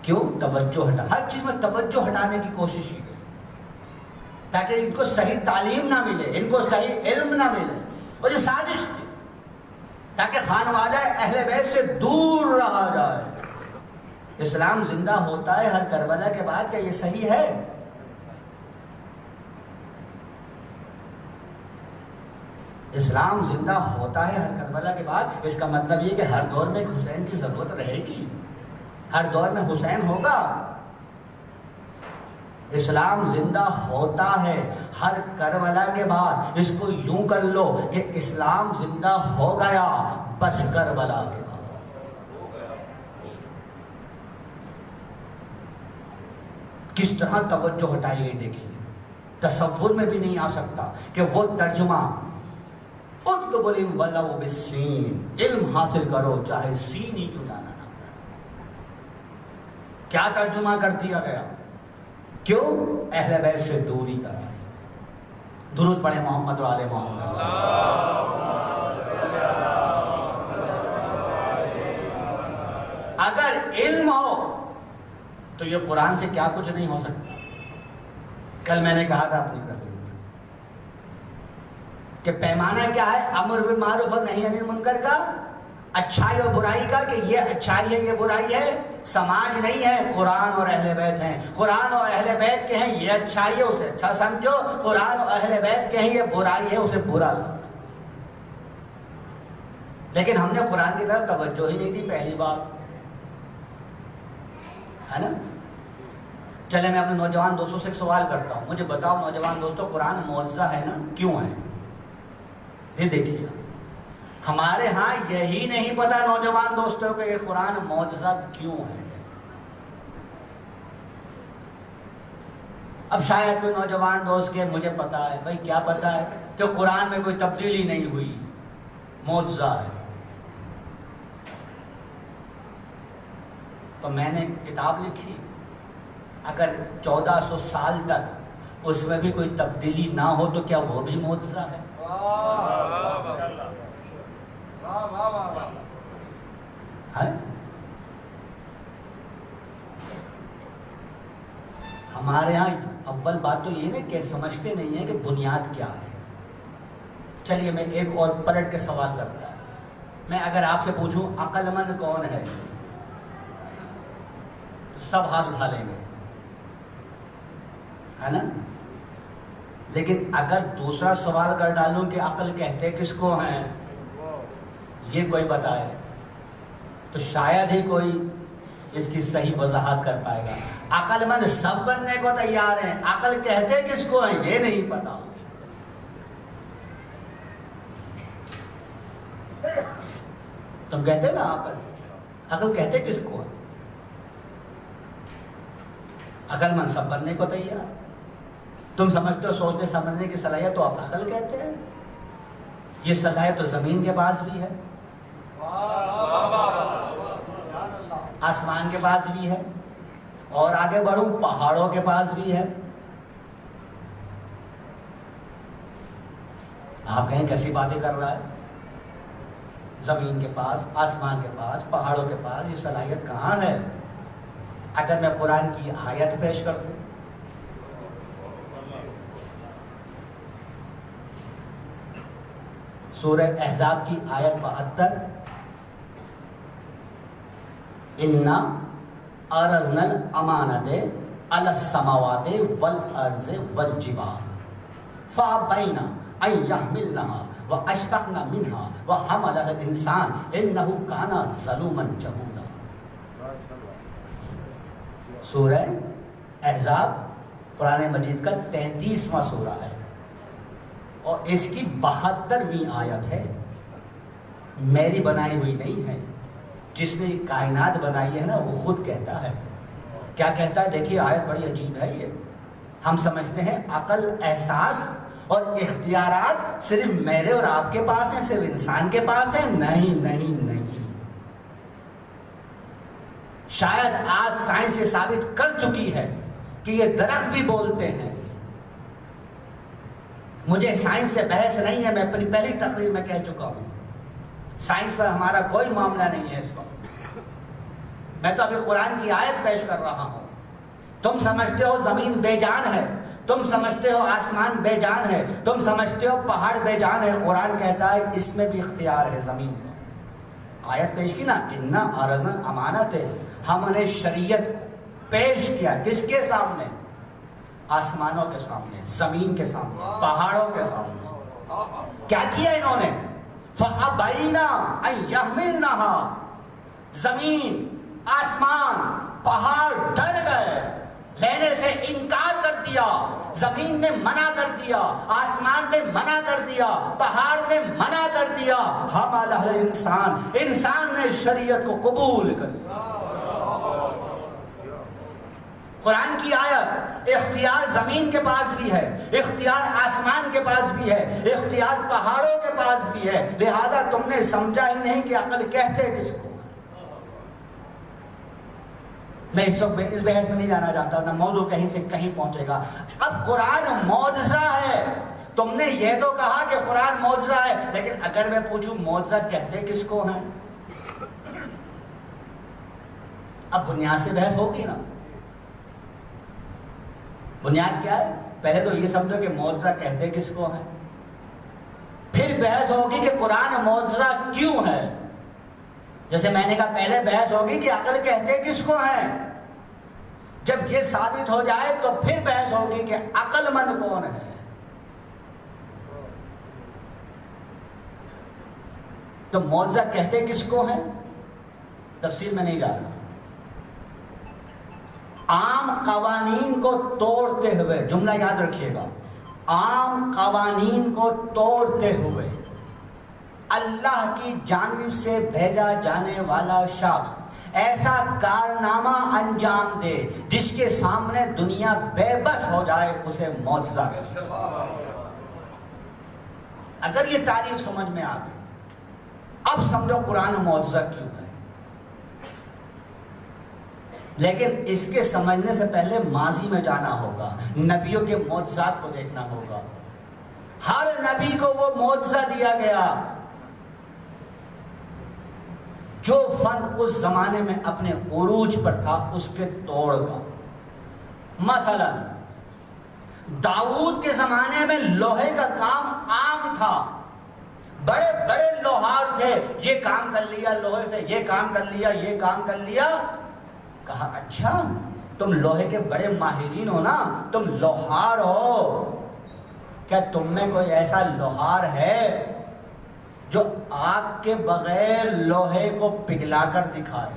Speaker 1: کیوں؟ توجہ ہٹا، ہر چیز میں توجہ ہٹانے کی کوشش کی گئی تاکہ ان کو صحیح تعلیم نہ ملے، ان کو صحیح علم نہ ملے، اور یہ سازش تھی تاکہ خانوادہ اہل بیت سے دور رہا جائے۔ اسلام زندہ ہوتا ہے ہر کربلا کے بعد، کیا یہ صحیح ہے؟ اسلام زندہ ہوتا ہے ہر کربلا کے بعد، اس کا مطلب یہ کہ ہر دور میں ایک حسین کی ضرورت رہے گی، ہر دور میں حسین ہوگا۔ اسلام زندہ ہوتا ہے ہر کربلا کے بعد، اس کو یوں کر لو کہ اسلام زندہ ہو گیا بس کربلا کے بعد۔ کس طرح توجہ ہٹائی گئی دیکھیے، تصور میں بھی نہیں آ سکتا کہ وہ ترجمہ اطلب العلم ولو بالسین، علم حاصل کرو چاہے سین ہی کیوں جانا نہ پڑے۔ کیا ترجمہ کر دیا گیا؟ کیوں؟ اہل بیت سے دوری کا راستہ۔ درود پڑھیں محمد و آل محمد۔ اگر علم ہو تو یہ قرآن سے کیا کچھ نہیں ہو سکتا۔ کل میں نے کہا تھا اپنی تقریر میں کہ پیمانہ کیا ہے امر بالمعروف اور نہی عن المنکر کا؟ اچھائی اور برائی کا کہ یہ اچھائی ہے یہ برائی ہے، سماج نہیں ہے، قرآن اور اہل بیت ہیں. قرآن اور اہل بیت کے ہیں یہ اچھائی ہے اسے اچھا سمجھو، قرآن اور اہل بیت کے ہیں یہ برائی ہے اسے برا سمجھو. لیکن ہم نے قرآن کی طرف توجہ ہی نہیں دی. پہلی بات ہے نا. چلے میں اپنے نوجوان دوستوں سے ایک سوال کرتا ہوں، مجھے بتاؤ نوجوان دوستوں، قرآن معجزہ ہے نا، کیوں ہے؟ پھر دیکھیے ہمارے ہاں یہی نہیں پتا نوجوان دوستوں کہ یہ قرآن معجزہ کیوں ہے. اب شاید کوئی نوجوان دوست کے مجھے پتا ہے. بھائی کیا پتا ہے؟ کہ قرآن میں کوئی تبدیلی نہیں ہوئی، معجزہ ہے. تو میں نے کتاب لکھی، اگر 1400 سال تک اس میں بھی کوئی تبدیلی نہ ہو تو کیا وہ بھی معجزہ ہے؟ ہمارے ہاں اول بات تو یہ ہے کہ سمجھتے نہیں ہیں کہ بنیاد کیا ہے. چلیے میں ایک اور پلٹ کے سوال کرتا ہوں. میں اگر آپ سے پوچھوں عقل مند کون ہے تو سب ہاتھ اٹھا لیں گے، ہے نا. لیکن اگر دوسرا سوال کر ڈالوں کہ عقل کہتے کس کو ہیں، یہ کوئی بتائے تو شاید ہی کوئی اس کی صحیح وضاحت کر پائے گا. عقل مند سب بننے کو تیار ہیں، عقل کہتے کس کو ہیں یہ نہیں پتا. تم کہتے نا عقل کہتے کس کو ہے؟ عقل مند سب بننے کو تیار. تم سمجھتے ہو سوچنے سمجھنے کی صلاحیت تو آپ عقل کہتے ہیں. یہ صلاحیت تو زمین کے پاس بھی ہے، آسمان کے پاس بھی ہے، اور آگے بڑھوں پہاڑوں کے پاس بھی ہے. آپ کہیں کیسی باتیں کر رہا ہے؟ زمین کے پاس، آسمان کے پاس، پہاڑوں کے پاس یہ صلاحیت کہاں ہے؟ اگر میں قرآن کی آیت پیش کر دوں، سورہ احزاب کی آیت 72، اِنَّا عَرَضْنَا الْأَمَانَةَ عَلَى السَّمَاوَاتِ وَالْأَرْضِ وَالْجِبَالِ فَأَبَيْنَ أَن يَحْمِلْنَهَا وَأَشْفَقْنَ مِنْهَا وَحَمَلَهَا الْإِنسَانُ إِنَّهُ كَانَ ظَلُومًا جَهُولًا. سورہ احزاب قرآن مجید کا 33واں سورہ ہے اور اس کی 72ویں آیت ہے. میری بنائی ہوئی نہیں ہے، جس نے کائنات بنائی ہے نا وہ خود کہتا ہے. کیا کہتا ہے؟ دیکھیے آیت بڑی عجیب ہے. یہ ہم سمجھتے ہیں عقل، احساس اور اختیارات صرف میرے اور آپ کے پاس ہیں، صرف انسان کے پاس ہیں. نہیں نہیں نہیں، شاید آج سائنس یہ ثابت کر چکی ہے کہ یہ درخت بھی بولتے ہیں. مجھے سائنس سے بحث نہیں ہے، میں اپنی پہلی تقریر میں کہہ چکا ہوں سائنس پر ہمارا کوئی معاملہ نہیں ہے اس وقت. میں تو ابھی قرآن کی آیت پیش کر رہا ہوں. تم سمجھتے ہو زمین بے جان ہے، تم سمجھتے ہو آسمان بے جان ہے، تم سمجھتے ہو پہاڑ بے جان ہے. قرآن کہتا ہے اس میں بھی اختیار ہے زمین میں. آیت پیش کی نا، اِنَّا عَرَضْنَا الْأَمَانَةَ، ہم نے شریعت پیش کیا کس کے سامنے؟ آسمانوں کے سامنے، زمین کے سامنے، پہاڑوں کے سامنے. کیا کیا انہوں نے؟ فَأَبَيْنَا أَن يَحْمِلْنَهَا، زمین، آسمان، پہاڑ ڈر گئے، لینے سے انکار کر دیا. زمین نے منع کر دیا، آسمان نے منع کر دیا، پہاڑ نے منع کر دیا. حَمَلَهَا الْإِنسَانُ، انسان نے شریعت کو قبول کر لیا. قرآن کی آیت، اختیار زمین کے پاس بھی ہے، اختیار آسمان کے پاس بھی ہے، اختیار پہاڑوں کے پاس بھی ہے. لہذا تم نے سمجھا ہی نہیں کہ عقل کہتے کس کو. میں اس وقت اس بحث میں نہیں جانا چاہتا، نہ موضوع کہیں سے کہیں پہنچے گا. اب قرآن معجزہ ہے، تم نے یہ تو کہا کہ قرآن معجزہ ہے، لیکن اگر میں پوچھوں معجزہ کہتے کس کو ہیں؟ اب بنیاد سے بحث ہوگی نا. بنیاد کیا ہے؟ پہلے تو یہ سمجھو کہ معجزہ کہتے کس کو ہیں، پھر بحث ہوگی کہ قرآن معجزہ کیوں ہے. جیسے میں نے کہا پہلے بحث ہوگی کہ عقل کہتے کس کو ہیں، جب یہ ثابت ہو جائے تو پھر بحث ہوگی کہ عقل مند کون ہے۔ تو معجزہ کہتے کس کو ہیں، تفصیل میں نہیں جا رہا۔ عام قوانین کو توڑتے ہوئے، جملہ یاد رکھیے گا، عام قوانین کو توڑتے ہوئے اللہ کی جانب سے بھیجا جانے والا شخص ایسا کارنامہ انجام دے جس کے سامنے دنیا بے بس ہو جائے، اسے معجزہ کہتے ہیں۔ اگر یہ تعریف سمجھ میں آ گئی، اب سمجھو قرآن معجزہ کیوں ہے۔ لیکن اس کے سمجھنے سے پہلے ماضی میں جانا ہوگا، نبیوں کے معجزات کو دیکھنا ہوگا۔ ہر نبی کو وہ معجزہ دیا گیا جو فن اس زمانے میں اپنے عروج پر تھا، اس کے توڑ کا۔ مثلا داؤد کے زمانے میں لوہے کا کام عام تھا، بڑے بڑے لوہار تھے، یہ کام کر لیا لوہے سے، یہ کام کر لیا، یہ کام کر لیا۔ کہا اچھا تم لوہے کے بڑے ماہرین ہو نا، تم لوہار ہو، کیا تم میں کوئی ایسا لوہار ہے جو آگ کے بغیر لوہے کو پگھلا کر دکھائے؟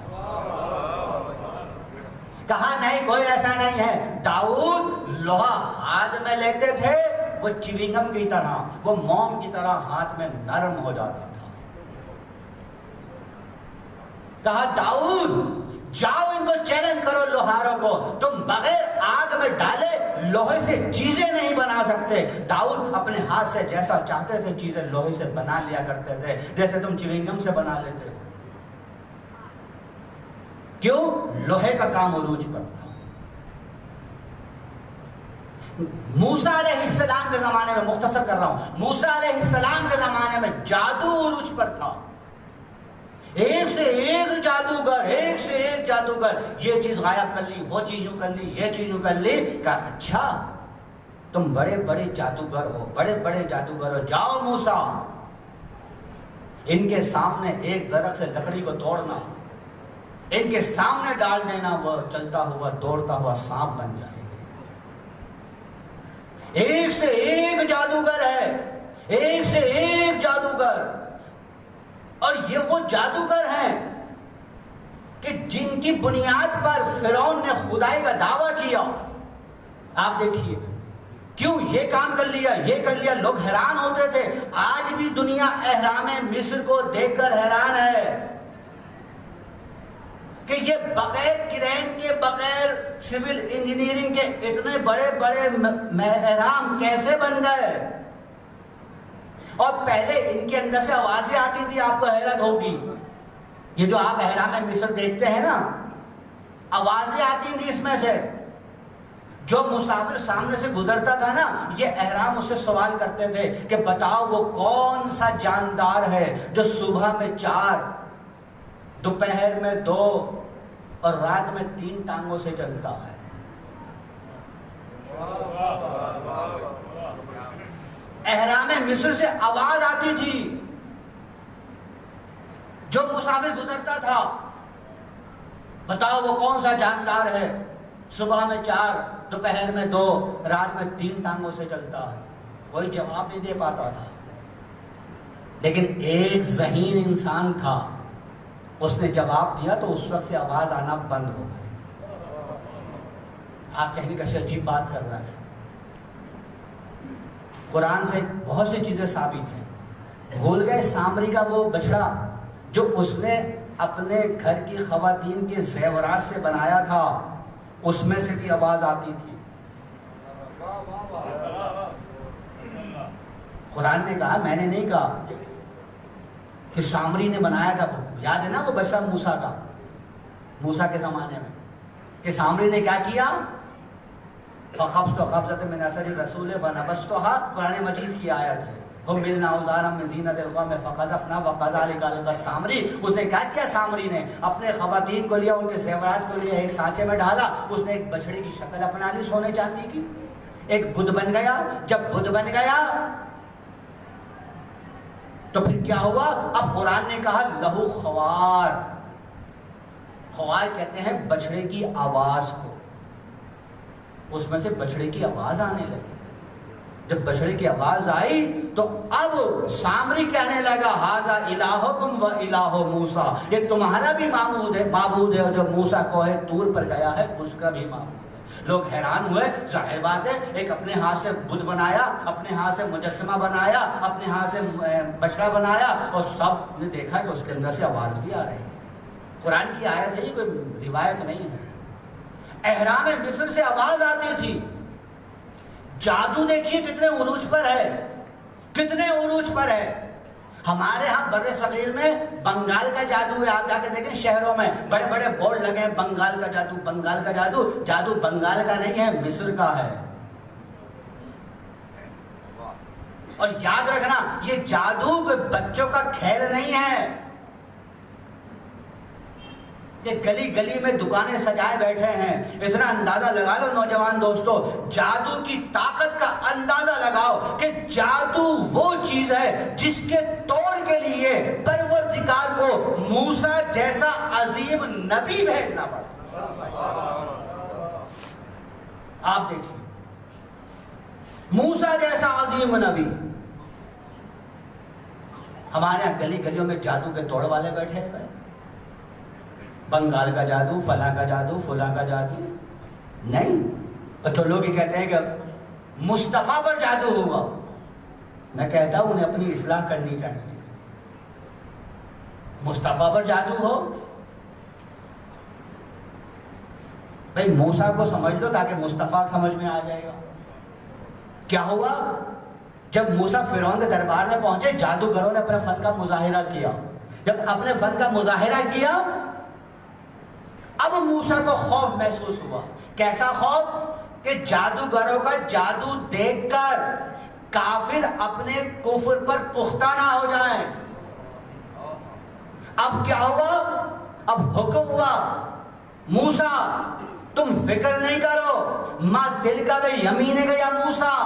Speaker 1: کہا نہیں، کوئی ایسا نہیں ہے۔ داؤد لوہا ہاتھ میں لیتے تھے، وہ چیونگم کی طرح، وہ موم کی طرح ہاتھ میں نرم ہو جاتا تھا۔ کہا داؤد جاؤ ان کو چیلنج کرو، لوہاروں کو، تم بغیر آگ میں ڈالے لوہے سے چیزیں نہیں بنا سکتے۔ داؤد اپنے ہاتھ سے جیسا چاہتے تھے چیزیں لوہے سے بنا لیا کرتے تھے، جیسے تم چیونگم سے بنا لیتے ہو۔ کیوں؟ لوہے کا کام عروج پر تھا۔ موسیٰ علیہ السلام کے زمانے میں، مختصر کر رہا ہوں، موسیٰ علیہ السلام کے زمانے میں جادو عروج پر تھا۔ ایک سے ایک جادوگر، ایک سے ایک جادوگر، یہ چیز غائب کر لی، وہ چیز یوں کر لی، یہ چیز یوں کر لی۔ کہا اچھا تم بڑے بڑے جادوگر ہو، بڑے بڑے جادوگر ہو، جاؤ موسیٰ ان کے سامنے ایک درخت سے لکڑی کو توڑنا، ان کے سامنے ڈال دینا، وہ چلتا ہوا دوڑتا ہوا سانپ بن جائے۔ ایک سے ایک جادوگر ہے، ایک سے ایک جادوگر، اور یہ وہ جادوگر ہیں کہ جن کی بنیاد پر فرعون نے خدائی کا دعویٰ کیا۔ آپ دیکھیے کیوں یہ کام کر لیا، یہ کر لیا، لوگ حیران ہوتے تھے۔ آج بھی دنیا اہرام مصر کو دیکھ کر حیران ہے کہ یہ بغیر کرین کے، بغیر سول انجینئرنگ کے اتنے بڑے بڑے اہرام کیسے بن گئے؟ اور پہلے ان کے اندر سے آوازیں آتی تھی، آپ کو حیرت ہوگی، یہ جو آپ اہرام مصر دیکھتے ہیں نا، آوازیں آتی تھی اس میں سے۔ جو مسافر سامنے سے گزرتا تھا نا، یہ اہرام اس سے سوال کرتے تھے کہ بتاؤ وہ کون سا جاندار ہے جو صبح میں 4، دوپہر میں 2 اور رات میں 3 ٹانگوں سے چلتا ہے۔ احرام مصر سے آواز آتی تھی، جو مسافر گزرتا تھا، بتاؤ وہ کون سا جاندار ہے، صبح میں 4، دوپہر میں 2، رات میں 3 ٹانگوں سے چلتا ہے۔ کوئی جواب نہیں دے پاتا تھا، لیکن ایک ذہین انسان تھا، اس نے جواب دیا تو اس وقت سے آواز آنا بند ہو گئی۔ آپ کہیں گے کیسے عجیب بات کر رہا ہے، قرآن سے بہت سی چیزیں ثابت ہیں۔ بھول گئے سامری کا وہ بچڑا جو اس نے اپنے گھر کی خواتین کے زیورات سے بنایا تھا، اس میں سے بھی آواز آتی تھی۔ قرآن نے کہا، میں نے نہیں کہا کہ سامری نے بنایا تھا۔ یاد ہے نا وہ بچڑا موسیٰ کا، موسیٰ کے زمانے میں، کہ سامری نے کیا کیا؟ فَخَبْتُ قَبْضَةً مِنْ أَثَرِ الرَّسُولِ فَنَبَذْتُهَا، قرآن مجید کی آیت ہے۔ حُمِّلْنَا أَوْزَارًا مِنْ زِینَةِ الْقَوْمِ فَقَذَفْنَا وَكَذَلِكَ أَلْقَى السَّامِرِي۔ اس نے کیا کیا؟ سامری نے اپنے خواتین کو لیا، ان کے زیورات کو لیا، ایک سانچے میں ڈالا، اس نے ایک بچڑے کی شکل اپنا لی سونے چاندی کی، ایک بت بن گیا۔ جب بت بن گیا تو پھر کیا ہوا؟ اب قرآن نے کہا لہو خوار. خوار کہتے ہیں بچڑے کی آواز کو. اس میں سے بچڑے کی آواز آنے لگی. جب بچڑے کی آواز آئی تو اب سامری کہنے لگا ھذا الہکم و الہ موسیٰ، یہ تمہارا بھی معبود ہے اور جو موسیٰ کوہ طور پر گیا ہے اس کا بھی معبود ہے. لوگ حیران ہوئے. ظاہر بات ہے، ایک اپنے ہاتھ سے بت بنایا، اپنے ہاتھ سے مجسمہ بنایا، اپنے ہاتھ سے بچڑا بنایا، اور سب نے دیکھا کہ اس کے اندر سے آواز بھی آ رہی ہے. قرآن کی آیت ہے، یہ کوئی روایت نہیں ہے. احرام مصر سے آواز آتی تھی. جادو دیکھیے کتنے عروج پر ہے، کتنے عروج پر ہے. ہمارے ہاں بر صغیر میں بنگال کا جادو ہے. آپ جا کے دیکھیں شہروں میں بڑے بڑے بورڈ لگے ہیں بنگال کا جادو، بنگال کا جادو. جادو بنگال کا نہیں ہے، مصر کا ہے. اور یاد رکھنا یہ جادو کوئی بچوں کا کھیل نہیں ہے. یہ گلی گلی میں دکانیں سجائے بیٹھے ہیں. اتنا اندازہ لگا لو نوجوان دوستو، جادو کی طاقت کا اندازہ لگاؤ کہ جادو وہ چیز ہے جس کے توڑ کے لیے پروردگار کو موسیٰ جیسا عظیم نبی بھیجنا پڑا. آپ دیکھیے موسیٰ جیسا عظیم نبی. ہمارے یہاں گلی گلیوں میں جادو کے توڑ والے بیٹھے ہیں. بنگال کا جادو، فلاں کا جادو، فلاں کا جادو نہیں. تو لوگ یہ کہتے ہیں کہ مصطفیٰ پر جادو ہوا. میں کہتا ہوں انہیں اپنی اصلاح کرنی چاہیے. مصطفیٰ پر جادو ہو بھائی موسیٰ کو سمجھ لو تاکہ مصطفیٰ سمجھ میں آ جائے گا. کیا ہوا؟ جب موسیٰ فرعون کے دربار میں پہنچے، جادوگروں نے اپنے فن کا مظاہرہ کیا. جب اپنے فن کا مظاہرہ کیا اب موسیٰ کو خوف محسوس ہوا. کیسا خوف؟ کہ جادوگروں کا جادو دیکھ کر کافر اپنے کفر پر پختہ نہ ہو جائیں. اب کیا ہوا؟ اب حکم ہوا موسیٰ تم فکر نہیں کرو، ما تلک بیمینک یا موسیٰ.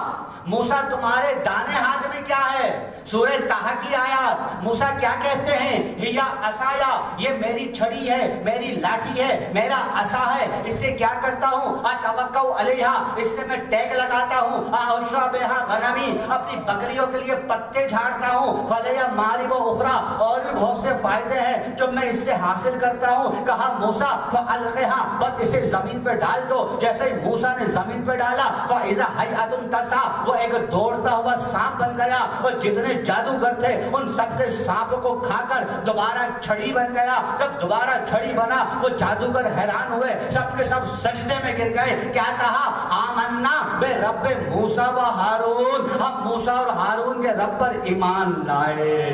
Speaker 1: موسیٰ تمہارے دانے ہاتھ میں کیا ہے؟ سورہ طٰہٰ کی آیات. موسیٰ کیا کہتے ہیں؟ ہیا عصایا، یہ میری چھڑی ہے، میری لاٹھی ہے، میرا عصا ہے. اس سے کیا کرتا ہوں؟ اتوکل علیہا، اس سے میں ٹیک لگاتا ہوں. احشر بہا غنمی، اپنی بکریوں کے لیے پتے جھاڑتا ہوں. فلیہ مارب اخرى، اور بھی بہت سے فائدے ہیں جو میں اس سے حاصل کرتا ہوں. کہا موسیٰ فالقھا، بس اسے زمین پہ ڈال دو. جیسے ہی موسیٰ نے زمین پہ ڈالا فاذا حیۃ تسعیٰ، وہ ایک دوڑتا ہوا سانپ بن گیا. اور جتنے جادوگر تھے ان سب کے سانپ کو کھا کر دوبارہ چھڑی بن گیا. جب دوبارہ چھڑی بنا وہ جادوگر حیران ہوئے، سب کے سب سجدے میں گر گئے. کیا کہا؟ آمنا بے رب موسیٰ و ہارون، ہم موسیٰ اور ہارون کے رب پر ایمان لائے.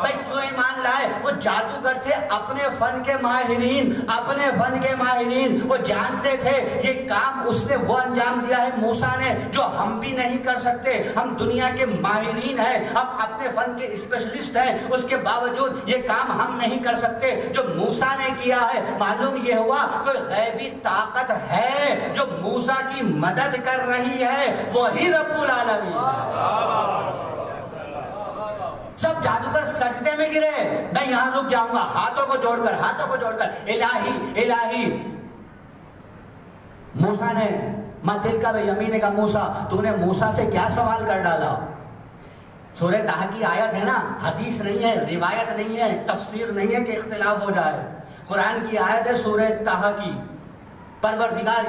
Speaker 1: بھائی کیوں ایمان لائے؟ وہ جادوگر تھے اپنے فن کے ماہرین، اپنے فن کے ماہرین. وہ جانتے تھے یہ کام اس نے وہ انجام دیا ہے موسیٰ نے جو ہم بھی نہیں کر سکتے. ہم دنیا کے ماہرین ہیں، ہم اپنے فن کے اسپیشلسٹ ہیں، اس کے باوجود یہ کام ہم نہیں کر سکتے جو موسیٰ نے کیا ہے. معلوم یہ ہوا کوئی غیبی طاقت ہے جو موسیٰ کی مدد کر رہی ہے، وہی رب العالمین. سب جادوگر سجدے میں گرے. میں یہاں رک جاؤں گا، ہاتھوں کو جوڑ کر الہی الہی. موسیٰ نے ما تلک بیمینک موسیٰ، تو نے موسیٰ سے کیا سوال کر ڈالا؟ سورہ طٰہٰ کی آیت ہے نا، حدیث نہیں ہے، روایت نہیں ہے، تفسیر نہیں ہے کہ اختلاف ہو جائے. قرآن کی آیت ہے سورہ طٰہٰ کی. پروردگار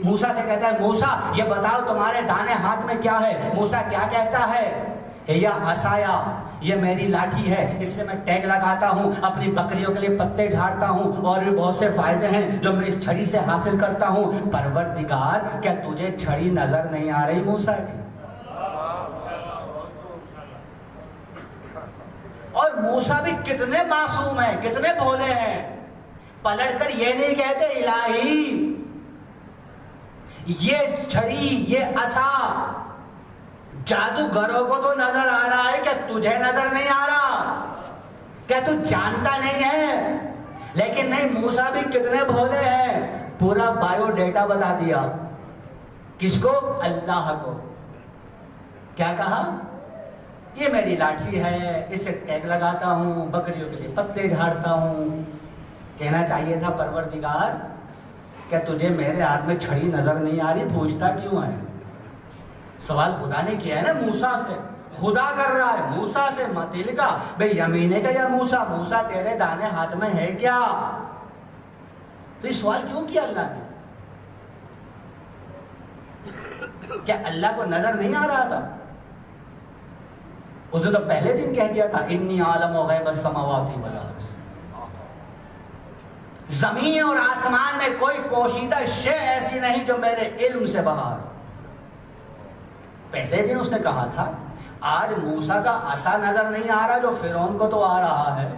Speaker 1: موسیٰ سے کہتا ہے موسیٰ یہ بتاؤ تمہارے دانے ہاتھ میں کیا ہے؟ موسیٰ کیا کہتا ہے؟ یا عصایا، یہ میری لاٹھی ہے، اس سے میں ٹیگ لگاتا ہوں، اپنی بکریوں کے لیے پتے جھاڑتا ہوں، اور بھی بہت سے فائدے ہیں جو میں اس چھڑی سے حاصل کرتا ہوں. پروردگار کیا تجھے چھڑی نظر نہیں آ رہی موسیٰ کی؟ اور موسیٰ بھی کتنے معصوم ہیں، کتنے بھولے ہیں. پلٹ کر یہ نہیں کہتے الہی یہ چھڑی، یہ عصا جادوگروں کو تو نظر آ رہا ہے، کیا تجھے نظر نہیں آ رہا؟ کیا تو جانتا نہیں ہے؟ لیکن نہیں، موسیٰ بھی کتنے بھولے ہیں. پورا بایو ڈیٹا بتا دیا. کس کو؟ اللہ کو. کیا کہا؟ یہ میری لاٹھی ہے، اس سے ٹیگ لگاتا ہوں، بکریوں کے لیے پتے جھاڑتا ہوں۔ کہنا چاہیے تھا پروردگار کہ تجھے میرے ہاتھ میں چھڑی نظر نہیں آ رہی، پوچھتا کیوں ہے؟ سوال خدا نے کیا ہے نا موسیٰ سے، خدا کر رہا ہے موسیٰ سے متل کا بھئی یمینے کا یا موسیٰ، موسیٰ تیرے دانے ہاتھ میں ہے کیا؟ تو یہ سوال کیوں کیا اللہ نے؟ کیا اللہ کو نظر نہیں آ رہا تھا؟ اس نے تو پہلے دن کہہ دیا تھا انی عالم غیب السماوات والارض، زمین اور آسمان میں کوئی پوشیدہ شے ایسی نہیں جو میرے علم سے باہر۔ پہلے دن اس نے کہا تھا، آج موسیٰ کا عصا نظر نہیں آ رہا جو فرعون کو تو آ رہا ہے،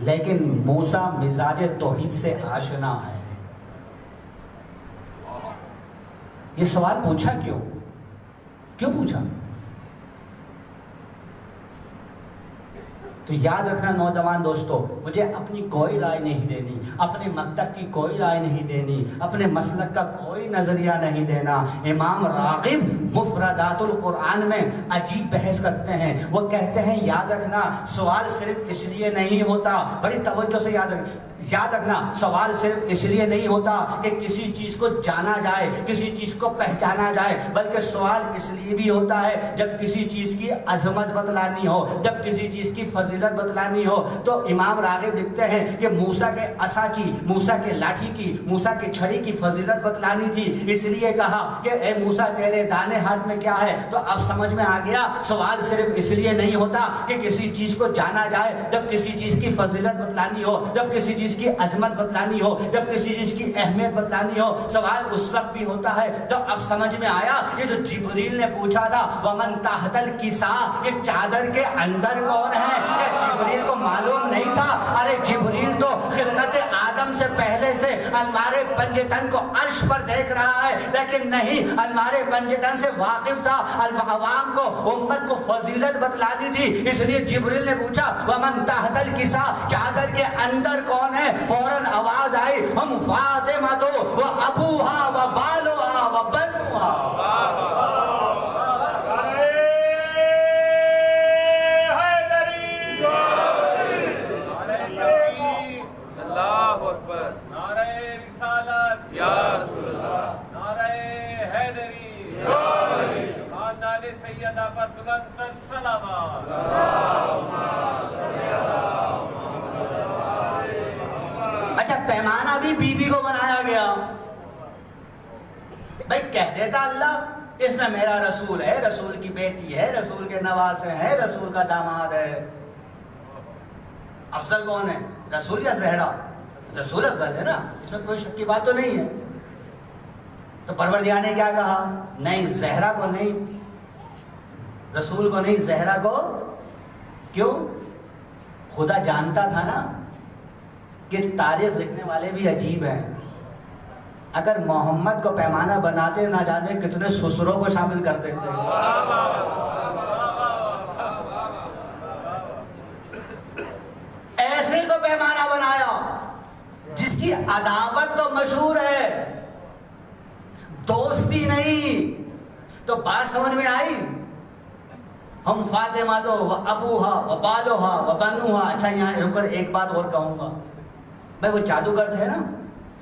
Speaker 1: لیکن موسیٰ مزاج توحید سے آشنا ہے۔ یہ سوال پوچھا کیوں پوچھا؟ تو یاد رکھنا نوجوان دوستو، مجھے اپنی کوئی رائے نہیں دینی، اپنے مکتب کی کوئی رائے نہیں دینی، اپنے مسلک کا کوئی نظریہ نہیں دینا۔ امام راغب مفردات القرآن میں عجیب بحث کرتے ہیں، وہ کہتے ہیں یاد رکھنا سوال صرف اس لیے نہیں ہوتا، بڑی توجہ سے یاد رکھنا سوال صرف اس لیے نہیں ہوتا کہ کسی چیز کو جانا جائے، کسی چیز کو پہچانا جائے، بلکہ سوال اس لیے بھی ہوتا ہے جب کسی چیز کی عظمت بتلانی ہو، جب کسی چیز کی فضیلت بتلانی ہو۔ تو امام راغب لکھتے ہیں کہ موسیٰ کے عصا کی، موسیٰ کے لاٹھی کی، موسیٰ کے چھڑی کی فضیلت بتلانی تھی، اس لیے کہا کہ اے موسیٰ تیرے دانے ہاتھ میں کیا ہے؟ تو اب سمجھ میں آ گیا سوال صرف اس لیے نہیں ہوتا کہ کسی چیز کو جانا جائے، جب کسی چیز کی فضیلت بتلانی ہو، جب کسی چیز کی عظمت بتلانی ہو، جب کسی چیز کی اہمیت بتلانی ہو، سوال اس وقت بھی ہوتا ہے تو اب سمجھ میں آیا یہ جو جبریل نے پوچھا تھا ومن تحت الکساء، یہ چادر کے اندر کون ہے؟ یہ جبریل کو معلوم نہیں تھا۔ ارے جبریل تو خلقت آدم سے پہلے سے ہمارے پنجتن کو عرش پر دیکھ رہا ہے، لیکن نہیں ہمارے پنجتن سے واقف تھا، عوام کو امت کو فضیلت بتلانی تھی، اس لیے جبریل نے پوچھا ومن تحت الکساء، چادر کے اندر کون ہے؟ فوراً آواز آئی ہم فاطمہ تو و ابوہا و بالوہا و بنوہا۔ اچھا پیمانہ بھی بی بی کو بنایا گیا، بھائی کہہ دیتا اللہ اس میں میرا رسول ہے، رسول کی بیٹی ہے، رسول کے نواسے ہیں، رسول کا داماد ہے۔ افضل کون ہے، رسول یا زہرا؟ رسول افضل ہے نا، اس میں کوئی شک کی بات تو نہیں ہے۔ تو پروردگار نے کیا کہا؟ نہیں زہرا کو نہیں، رسول کو نہیں، زہرا کو۔ کیوں؟ خدا جانتا تھا نا کہ تاریخ لکھنے والے بھی عجیب ہیں، اگر محمد کو پیمانہ بناتے نہ جانے کتنے سسروں کو شامل کر دیتے۔ ایسے کو پیمانہ بنایا جس کی عداوت تو مشہور ہے، دوستی نہیں۔ تو بات سمجھ میں آئی؟ ہم فاطمہ تو و ابوہا و بالوہا و بنوہا۔ اچھا یہاں رک کر ایک بات اور کہوں گا، بھائی وہ جادوگر تھے نا،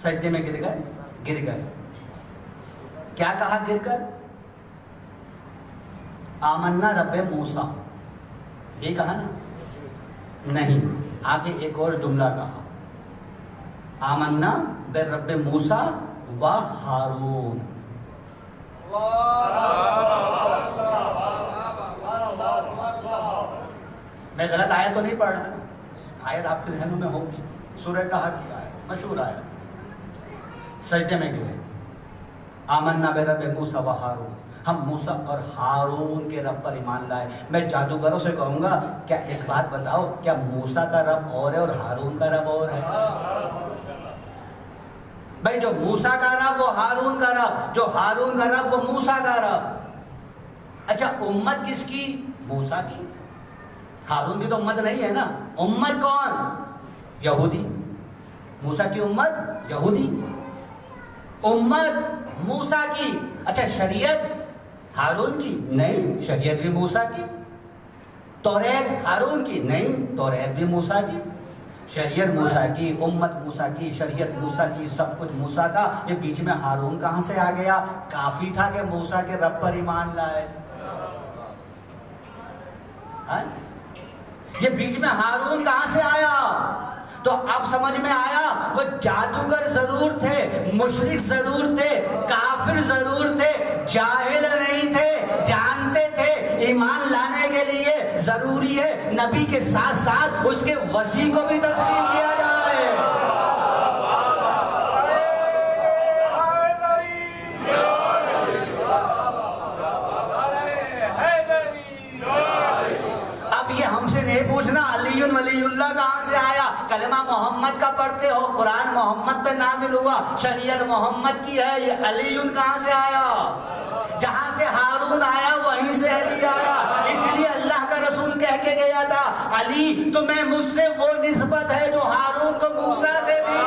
Speaker 1: سجدے میں گر گئے، کیا کہا گر کر؟ آمنا رب موسیٰ، یہ کہا نا؟ نہیں، آگے ایک اور جملہ کہا، آمنا برب موسیٰ و ہارون۔ میں غلط آیت تو نہیں پڑھ رہا نا، آیت آپ کے ذہنوں میں ہوگی، سورہ کہف کی آیت، مشہور آیت۔ سجدے میں گرے، آمنا برب موسیٰ و ہارون، ہم موسیٰ اور ہارون کے رب پر ایمان لائے۔ میں جادوگروں سے کہوں گا کیا ایک بات بتاؤ، کیا موسیٰ کا رب اور ہے اور ہارون کا رب اور ہے؟ بھائی جو موسیٰ کا رب وہ ہارون کا رب، جو ہارون کا رب وہ موسیٰ کا رب۔ اچھا امت کس کی؟ موسیٰ کی۔ ہارون کی تو امت نہیں ہے نا، امت کون؟ یہودی۔ موسیٰ کی امت یہودی، امت موسیٰ کی۔ اچھا شریعت ہارون کی؟ نہیں، شریعت بھی موسیٰ کی۔ توریت ہارون کی؟ نہیں، توریت بھی موسیٰ کی۔ شریعت موسیٰ کی، امت موسیٰ کی، شریعت موسیٰ کی، سب کچھ موسیٰ کا۔ یہ بیچ میں ہارون کہاں سے آ گیا؟ کافی تھا کہ موسیٰ کے رب پر ایمان لائے۔ یہ بیچ میں ہارون کہاں سے آیا؟ تو اب سمجھ میں آیا، وہ جادوگر ضرور تھے، مشرک ضرور تھے، کافر ضرور تھے، جاہل نہیں تھے، جانتے تھے ایمان لانے کے لیے ضروری ہے نبی کے ساتھ ساتھ اس کے وصی کو بھی تسلیم کیا جائے۔ اب یہ ہم سے نہیں پوچھنا علی ولی اللہ کہاں سے آیا، کلمہ محمد کا پڑھتے ہو، قرآن محمد پہ نازل ہوا، شریعت محمد کی ہے، یہ علی کہاں سے آیا؟ جہاں سے ہارون آیا وہیں سے علی آیا۔ اس لیے اللہ کا رسول کہہ کے گیا تھا، علی تمہیں مجھ سے وہ نسبت ہے جو ہارون کو موسیٰ سے تھی۔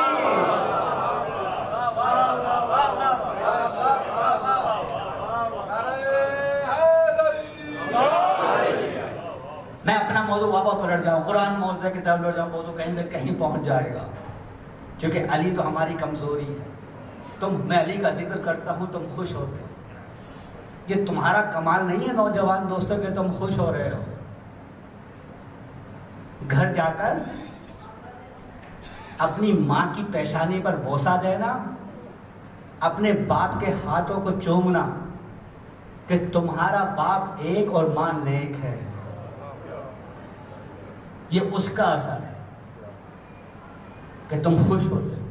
Speaker 1: میں اپنا موضوع واپس پلٹ جاؤں، قرآن موضوع کی طرف لوٹ جاؤں، موضوع کہیں سے کہیں پہنچ جائے گا، کیونکہ علی تو ہماری کمزوری ہے۔ میں علی کا ذکر کرتا ہوں، تم خوش ہوتے ہو۔ یہ تمہارا کمال نہیں ہے نوجوان دوستوں کہ تم خوش ہو رہے ہو۔ گھر جا کر اپنی ماں کی پیشانی پر بوسہ دینا، اپنے باپ کے ہاتھوں کو چومنا کہ تمہارا باپ ایک اور ماں نیک ہے، یہ اس کا اثر ہے کہ تم خوش ہوتے ہو۔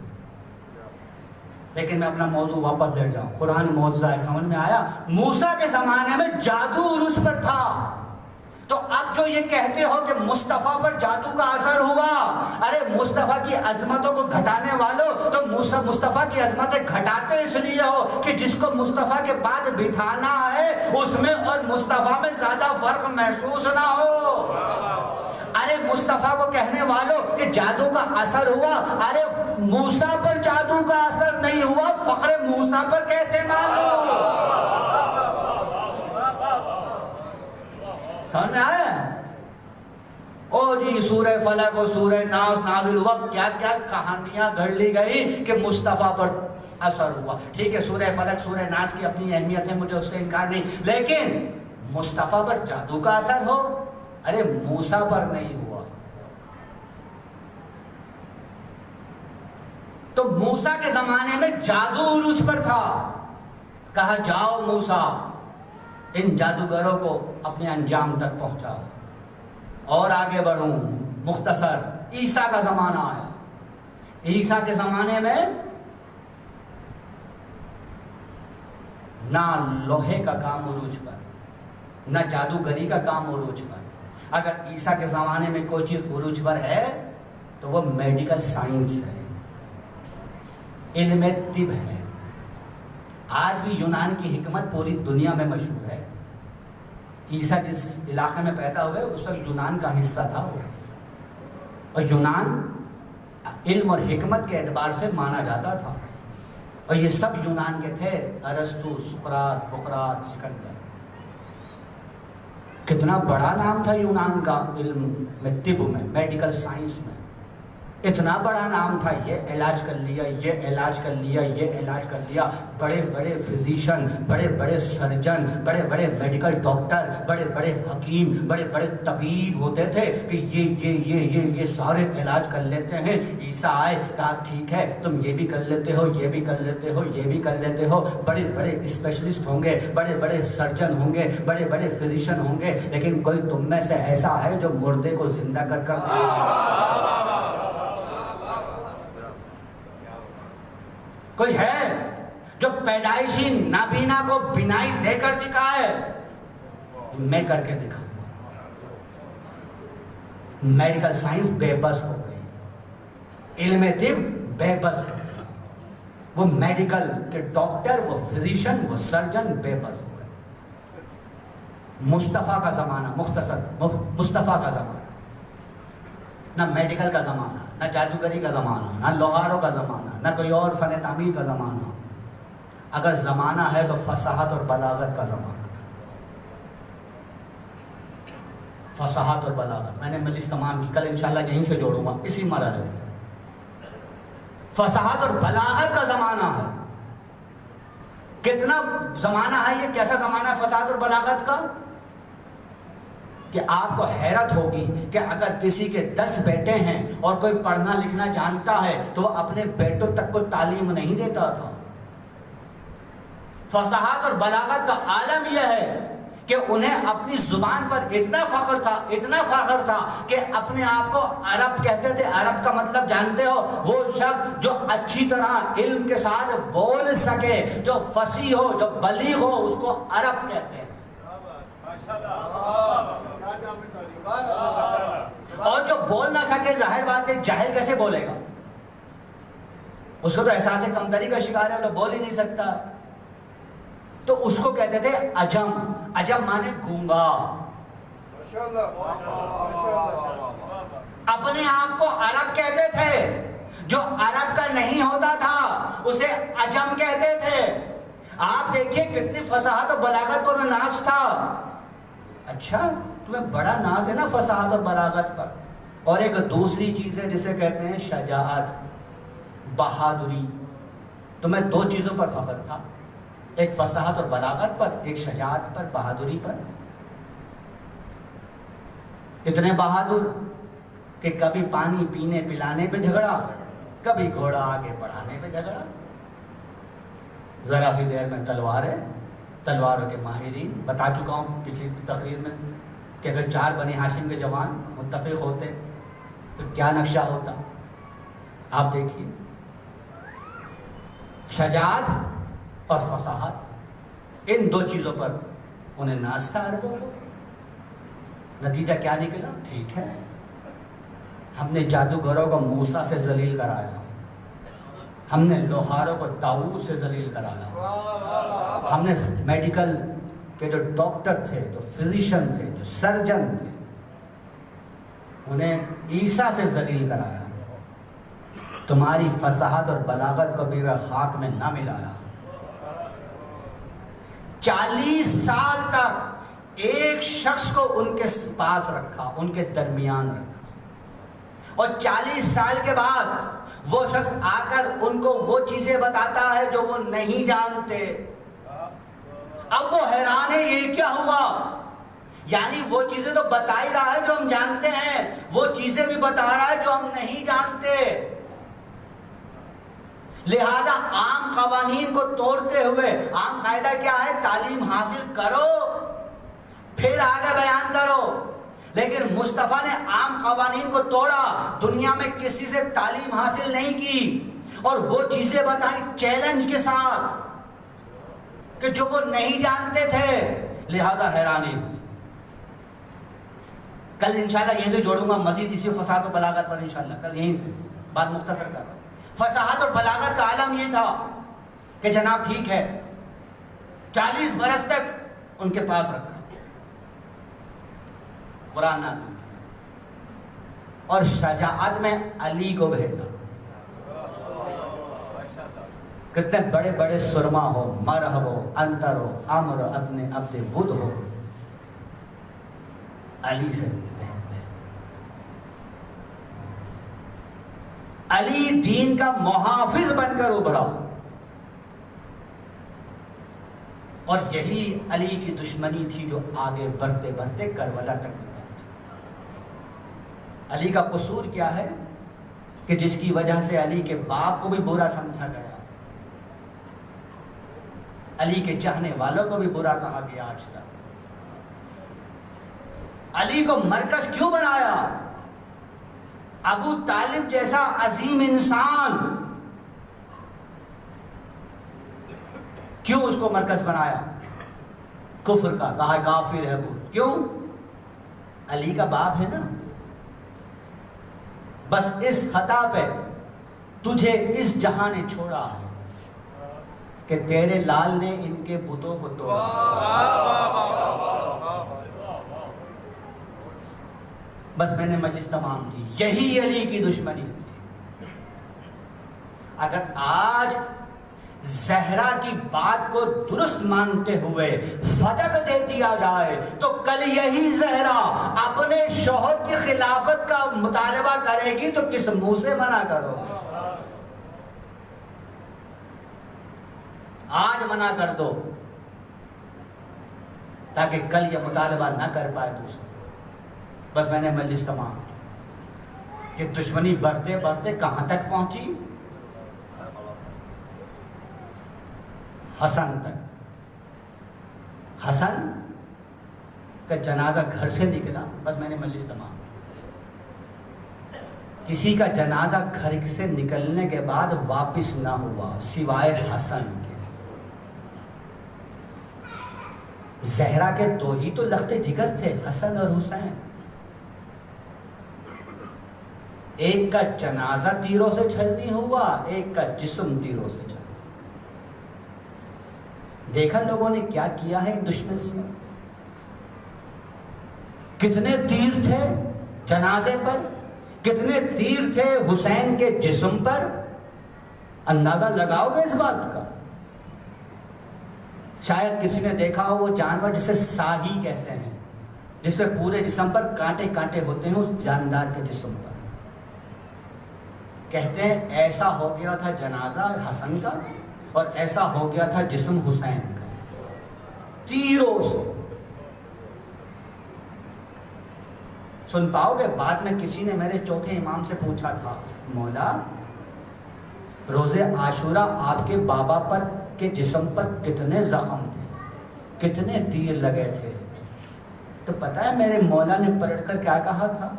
Speaker 1: لیکن میں اپنا موضوع واپس لے جاؤں، قرآن معجزہ ہے، سمجھ میں آیا؟ موسیٰ کے زمانے میں جادو عروج پر تھا، تو اب جو یہ کہتے ہو کہ مصطفیٰ پر جادو کا اثر ہوا، ارے مصطفیٰ کی عظمتوں کو گھٹانے والوں، تو مصطفیٰ کی عظمتیں گھٹاتے اس لیے ہو کہ جس کو مصطفیٰ کے بعد بٹھانا ہے اس میں اور مصطفیٰ میں زیادہ فرق محسوس نہ ہو۔ ارے مصطفیٰ کو کہنے والوں کہ جادو کا اثر ہوا، ارے موسیٰ پر جادو کا اثر نہیں ہوا، فخر موسیٰ پر کیسے معلوم؟ سمجھ میں آیا؟ او جی سورہ فلق اور سورہ ناس نازل ہوا، کیا کیا کہانیاں گھڑ لی گئی کہ مصطفیٰ پر اثر ہوا۔ ٹھیک ہے، سورہ فلق سورہ ناس کی اپنی اہمیت ہے، مجھے اس سے انکار نہیں، لیکن مصطفیٰ پر جادو کا اثر ہو، ارے موسیٰ پر نہیں ہوا۔ تو موسیٰ کے زمانے میں جادو عروج پر تھا، کہا جاؤ موسیٰ ان جادوگروں کو اپنے انجام تک پہنچاؤ اور آگے بڑھوں۔ مختصر عیسیٰ کا زمانہ آیا، عیسیٰ کے زمانے میں نہ لوہے کا کام عروج پر، نہ جادوگری کا کام عروج پر۔ اگر عیسیٰ کے زمانے میں کوئی چیز عروج پر ہے تو وہ میڈیکل سائنس ہے، علم طب ہے۔ آج بھی یونان کی حکمت پوری دنیا میں مشہور ہے۔ عیسیٰ جس علاقے میں پیدا ہوئے اس وقت یونان کا حصہ تھا وہ، اور یونان علم اور حکمت کے اعتبار سے مانا جاتا تھا، اور یہ سب یونان کے تھے، ارسطو، سقراط، بقراط، سکندر۔ کتنا بڑا نام تھا یونان کا علم میں، طب میں، میڈیکل سائنس میں، اتنا بڑا نام تھا۔ یہ علاج کر لیا، یہ علاج کر لیا، یہ علاج کر لیا۔ بڑے بڑے فزیشین، بڑے بڑے سرجن، بڑے بڑے میڈیکل ڈاکٹر، بڑے بڑے حکیم، بڑے بڑے طبیب ہوتے تھے کہ یہ سارے علاج کر لیتے ہیں۔ عیسیٰ آئے، کہا ٹھیک ہے تم یہ بھی کر لیتے ہو، یہ بھی کر لیتے ہو، یہ بھی کر لیتے ہو۔ بڑے بڑے اسپیشلسٹ ہوں گے، بڑے بڑے سرجن ہوں گے، بڑے بڑے فزیشین ہوں گے، لیکن کوئی تم میں سے ایسا ہے جو مردے کو زندہ کر کر دے؟ کوئی ہے جو پیدائشی نابینا کو بینائی دے کر دکھائے؟ میں کر کے دکھاؤں گا۔ میڈیکل سائنس بے بس ہو گئی، علم طب بے بس ہو گئی، وہ میڈیکل کے ڈاکٹر، وہ فزیشین، وہ سرجن بے بس ہو گئے۔ مصطفیٰ کا زمانہ، مختصر مصطفیٰ کا زمانہ، نہ میڈیکل کا زمانہ، نہ جادوگری کا زمانہ، نہ لوہاروں کا زمانہ، نہ کوئی اور فن تعمیر کا زمانہ۔ اگر زمانہ ہے تو فصاحت اور بلاغت کا زمانہ۔ فصاحت اور بلاغت. میں نے مجلس تمام کی، کل انشاءاللہ یہیں سے جوڑوں گا اسی مرحلے سے. فصاحت اور بلاغت کا زمانہ ہے. کتنا زمانہ ہے یہ، کیسا زمانہ ہے فصاحت اور بلاغت کا، کہ آپ کو حیرت ہوگی کہ اگر کسی کے 10 بیٹے ہیں اور کوئی پڑھنا لکھنا جانتا ہے تو وہ اپنے بیٹوں تک کو تعلیم نہیں دیتا تھا. فصاحت اور بلاغت کا عالم یہ ہے کہ انہیں اپنی زبان پر اتنا فخر تھا کہ اپنے آپ کو عرب کہتے تھے. عرب کا مطلب جانتے ہو، وہ شخص جو اچھی طرح علم کے ساتھ بول سکے، جو فصیح ہو، جو بلیغ ہو، اس کو عرب کہتے ہیں. اور جو بول نہ سکے، ظاہر بات ہے جاہل کیسے بولے گا، اس کو تو احساس کمتری کا شکار ہے، وہ بول ہی نہیں سکتا. تو اس کو کہتے تھے عجم. عجم مانے گونگا. اپنے آپ کو عرب کہتے تھے، جو عرب کا نہیں ہوتا تھا اسے عجم کہتے تھے. آپ دیکھیے کتنی فصاحت اور بلاغت پر ناز تھا. اچھا تمہیں بڑا ناز ہے نا فصاحت اور بلاغت پر. اور ایک دوسری چیز ہے جسے کہتے ہیں شجاعت، بہادری. تمہیں 2 چیزوں پر فخر تھا، ایک فصاحت اور بلاغت پر، ایک شجاعت پر، بہادری پر. اتنے بہادر کہ کبھی پانی پینے پلانے پہ جھگڑا، کبھی گھوڑا آگے بڑھانے پہ جھگڑا. ذرا سی دیر میں تلوار ہے، تلواروں کے ماہرین. بتا چکا ہوں پچھلی تقریر میں کہ اگر 4 بنی ہاشم کے جوان متفق ہوتے تو کیا نقشہ ہوتا. آپ دیکھیے شجاعت اور فصاحت، ان 2 چیزوں پر انہیں ناز تھا عربوں کو. نتیجہ کیا نکلا؟ ٹھیک ہے، ہم نے جادوگروں کو موسیٰ سے ذلیل کرایا، ہم نے لوہاروں کو طاؤوس سے ذلیل کرایا، ہم نے میڈیکل کے جو ڈاکٹر تھے، جو فزیشین تھے، جو سرجن تھے، انہیں عیسیٰ سے ذلیل کرایا. تمہاری فصاحت اور بلاغت کو بھی وہ خاک میں نہ ملایا. 40 سال تک ایک شخص کو ان کے پاس رکھا، ان کے درمیان رکھا، اور 40 سال کے بعد وہ شخص آ کر ان کو وہ چیزیں بتاتا ہے جو وہ نہیں جانتے. اب وہ حیران ہے یہ کیا ہوا، یعنی وہ چیزیں تو بتا ہی رہا ہے جو ہم جانتے ہیں، وہ چیزیں بھی بتا رہا ہے جو ہم نہیں جانتے. لہذا عام قوانین کو توڑتے ہوئے، عام قاعدہ کیا ہے؟ تعلیم حاصل کرو پھر آگے بیان کرو. لیکن مصطفیٰ نے عام قوانین کو توڑا، دنیا میں کسی سے تعلیم حاصل نہیں کی اور وہ چیزیں بتائیں چیلنج کے ساتھ کہ جو وہ نہیں جانتے تھے. لہذا حیرانی. کل انشاءاللہ یہیں سے جوڑوں گا مزید اسی فصاحت و بلاغت پر. انشاءاللہ کل یہیں سے بات مختصر کر رہا ہوں. فصاحت اور بلاغت کا عالم یہ تھا کہ جناب ٹھیک ہے 40 برس تک ان کے پاس رکھا، قرآن نازل اور شجاعت میں علی کو بھیجا. کتنے بڑے بڑے سرما ہو، مرحب ہو، انتر ہو، امر اپنے عبد ود ہو، علی سے ملتے ہیں. علی دین کا محافظ بن کر ابھرا، اور یہی علی کی دشمنی تھی جو آگے بڑھتے بڑھتے کربلا تک پہنچی. علی کا قصور کیا ہے کہ جس کی وجہ سے علی کے باپ کو بھی برا سمجھا گیا، علی کے چاہنے والوں کو بھی برا کہا گیا. آج تک علی کو مرکز کیوں بنایا؟ ابو طالب جیسا عظیم انسان کیوں اس کو مرکز بنایا؟ کفر کا، کہا کافر ہے ابو. کیوں؟ علی کا باپ ہے نا. بس اس خطا پہ تجھے اس جہاں نے چھوڑا ہے کہ تیرے لال نے ان کے بتوں کو توڑا. بس میں نے مجلس تمام کی. یہی علی کی دشمنی تھی. اگر آج زہرا کی بات کو درست مانتے ہوئے فدق دے دیا جائے تو کل یہی زہرا اپنے شوہر کی خلافت کا مطالبہ کرے گی تو کس منہ سے منع کرو؟ آج منع کر دو تاکہ کل یہ مطالبہ نہ کر پائے دوسرے. بس میں نے مجلس تمام کہ دشمنی بڑھتے بڑھتے کہاں تک پہنچی؟ حسن تک. حسن کا جنازہ گھر سے نکلا، بس میں نے مجلس تمام. کسی کا جنازہ گھر سے نکلنے کے بعد واپس نہ ہوا سوائے حسن کے. زہرا کے دو ہی تو لختے جگر تھے، حسن اور حسین. ایک کا جنازہ تیروں سے چھلنی ہوا، ایک کا جسم تیروں سے چھلنی. دیکھا لوگوں نے کیا کیا ہے دشمنی میں؟ کتنے تیر تھے جنازے پر، کتنے تیر تھے حسین کے جسم پر. اندازہ لگاؤ گے اس بات کا؟ شاید کسی نے دیکھا ہو وہ جانور جسے ساہی کہتے ہیں، جس میں پورے جسم پر کانٹے کانٹے ہوتے ہیں، اس جاندار کے جسم پر. کہتے ہیں ایسا ہو گیا تھا جنازہ حسن کا اور ایسا ہو گیا تھا جسم حسین کا، تیروں سے. سن پاؤ گے؟ بعد میں کسی نے میرے چوتھے امام سے پوچھا تھا، مولا روزے عاشورہ آپ کے بابا پر کے جسم پر کتنے زخم تھے، کتنے تیر لگے تھے؟ تو پتہ ہے میرے مولا نے پلٹ کر کیا کہا تھا؟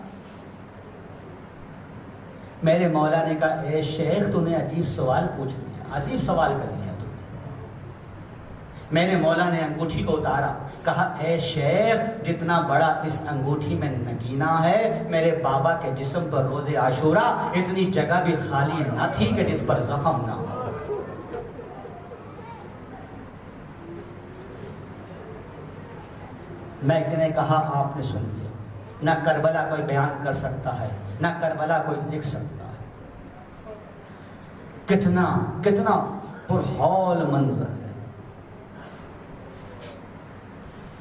Speaker 1: میرے مولا نے کہا، اے شیخ تو نے عجیب سوال پوچھ لیا، عجیب سوال کر لیا تم نے. میرے مولا نے انگوٹھی کو اتارا، کہا اے شیخ جتنا بڑا اس انگوٹھی میں نگینہ ہے، میرے بابا کے جسم پر روز عاشورہ اتنی جگہ بھی خالی نہ تھی کہ جس پر زخم نہ ہو. میں نے کہا آپ نے سن لیا. نہ کربلا کوئی بیان کر سکتا ہے، نہ کربلا کوئی لکھ سکتا ہے. کتنا کتنا پرہول منظر ہے.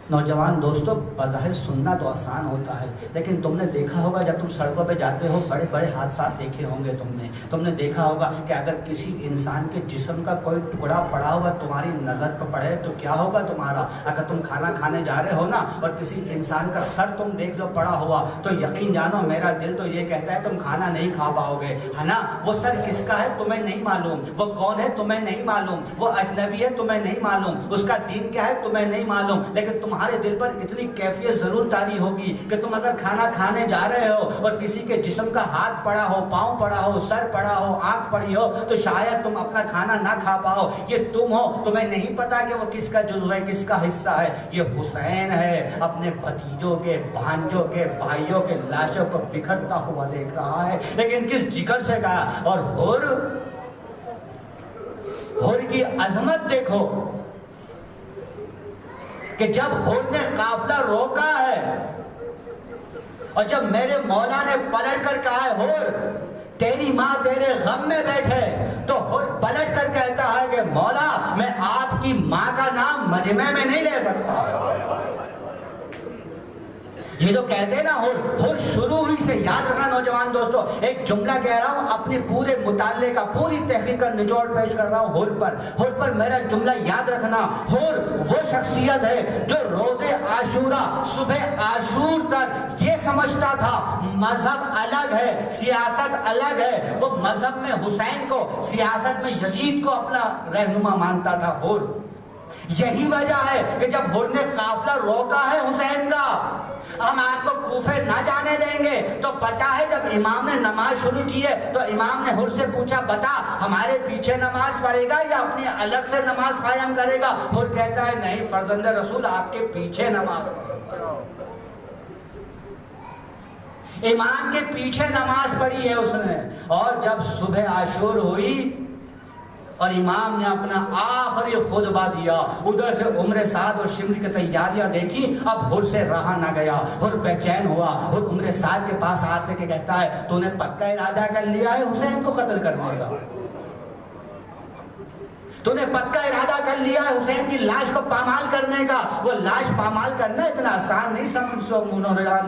Speaker 1: نوجوان دوستو، بظاہر سننا تو آسان ہوتا ہے، لیکن تم نے دیکھا ہوگا جب تم سڑکوں پہ جاتے ہو، بڑے بڑے حادثات دیکھے ہوں گے تم نے دیکھا ہوگا کہ اگر کسی انسان کے جسم کا کوئی ٹکڑا پڑا ہوا تمہاری نظر پہ پڑے تو کیا ہوگا تمہارا؟ اگر تم کھانا کھانے جا رہے ہو نا اور کسی انسان کا سر تم دیکھ لو پڑا ہوا تو یقین جانو میرا دل تو یہ کہتا ہے تم کھانا نہیں کھا پاؤ گے، ہے نا؟ وہ سر کس کا ہے تمہیں نہیں معلوم، وہ کون ہے تمہیں نہیں معلوم، وہ اجنبی ہے تمہیں نہیں معلوم، اس کا دین کیا ہے تمہیں نہیں معلوم، لیکن تمہارے دل پر اتنی کیفیت ضرور طاری ہوگی کہ تم اگر کھانا کھانے جا رہے ہو اور کسی کے جسم کا ہاتھ پڑا ہو، پاؤں پڑا ہو، سر پڑا ہو، آنکھ پڑی ہو تو شاید تم اپنا کھانا نہ کھا پاؤ. یہ تم ہو، تمہیں نہیں پتا کہ وہ کس کا جزو ہے، کس کا حصہ ہے. یہ حسین ہے، اپنے بھتیجوں کے، بھانجوں کے، بھائیوں کے لاشوں کو بکھرتا ہوا دیکھ رہا ہے، لیکن کس جگر سے گیا. اور حر کی عظمت دیکھو کہ جب حر نے قافلہ روکا ہے اور جب میرے مولا نے پلٹ کر کہا ہے حر تیری ماں تیرے غم میں بیٹھے، تو حر پلٹ کر کہتا ہے کہ مولا میں آپ کی ماں کا نام مجمع میں نہیں لے سکتا. یہ تو کہتے ہیں نا حر شروع ہی سے. یاد رکھنا نوجوان دوستو، ایک جملہ کہہ رہا ہوں اپنے پورے مطالعے کا، پوری تحقیق کا نچوڑ پیش کر رہا ہوں حر پر میرا جملہ یاد رکھنا. حر وہ شخصیت ہے جو روز عاشورہ صبح عاشور تک یہ سمجھتا تھا مذہب الگ ہے، سیاست الگ ہے. وہ مذہب میں حسین کو، سیاست میں یزید کو اپنا رہنما مانتا تھا حر. یہی وجہ ہے کہ جب حر نے قافلہ روکا ہے حسین کا، ہم آپ کو کوفے نہ جانے دیں گے، تو پتا ہے جب امام نے نماز شروع کی ہے تو امام نے حر سے پوچھا بتا ہمارے پیچھے نماز پڑھے گا یا اپنی الگ سے نماز قائم کرے گا؟ حر کہتا ہے نہیں فرزند رسول، آپ کے پیچھے نماز پڑھے گا. امام کے پیچھے نماز پڑھی ہے اس نے. اور جب صبح عاشور ہوئی اور امام نے اپنا آخری خطبہ دیا، ادھر سے عمر سعد اور شمر کی تیاریاں دیکھی، اب حر سے رہا نہ گیا. حر بے چین ہوا. حر عمر سعد کے پاس آتے کہ کہتا ہے تو نے پکا ارادہ کر لیا ہے حسین کو قتل کرنے کا؟ تو نے پکا ارادہ کر لیا ہے حسین کی لاش کو پامال کرنے کا. وہ لاش پامال کرنا اتنا آسان نہیں سمجھو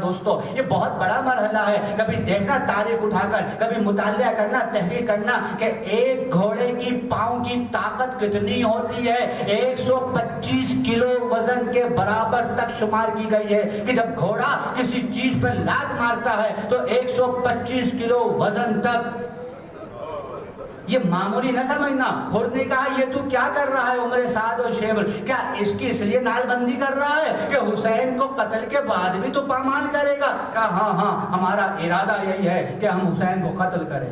Speaker 1: دوستو, یہ بہت بڑا مرحلہ ہے. کبھی دیکھنا تاریخ اٹھا کر, کبھی مطالعہ کرنا, تحقیق کرنا کہ ایک گھوڑے کی پاؤں کی طاقت کتنی ہوتی ہے. 125 کلو وزن کے برابر تک شمار کی گئی ہے کہ جب گھوڑا کسی چیز پر لات مارتا ہے تو 125 کلو وزن تک. یہ معمولی نہ سمجھنا. حر نے کہا یہ تو کیا کر رہا ہے عمر سعد اور شیبر, کیا اس کی اس لیے نال بندی کر رہا ہے کہ حسین کو قتل کے بعد بھی تو پامال کرے گا؟ کہا ہاں ہمارا ارادہ یہی ہے کہ ہم حسین کو قتل کریں.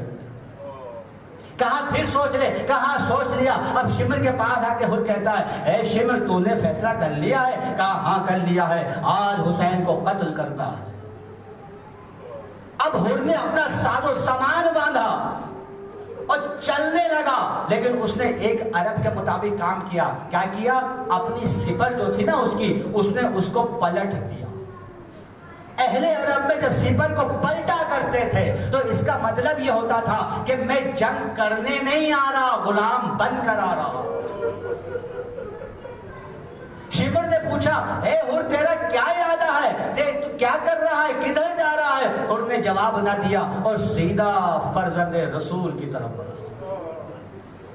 Speaker 1: کہا پھر سوچ لے. کہا سوچ لیا. اب شمر کے پاس آ کے حر کہتا ہے اے شمر تو نے فیصلہ کر لیا ہے؟ کہا ہاں کر لیا ہے, آج حسین کو قتل کرتا ہے. اب حر نے اپنا ساز و سامان باندھا اور چلنے لگا, لیکن اس نے ایک عرب کے مطابق کام کیا. کیا کیا؟ اپنی سپر جو تھی نا اس نے اس کو پلٹ دیا. اہل عرب میں جب سپر کو پلٹا کرتے تھے تو اس کا مطلب یہ ہوتا تھا کہ میں جنگ کرنے نہیں آ رہا, غلام بن کر آ رہا. شمر نے پوچھا اے حر تیرا کیا ارادہ ہے, تو کیا کر رہا ہے, کدھر جا رہا ہے؟ حر نے جواب نہ دیا اور سیدھا فرزند رسول کی طرف بڑھا.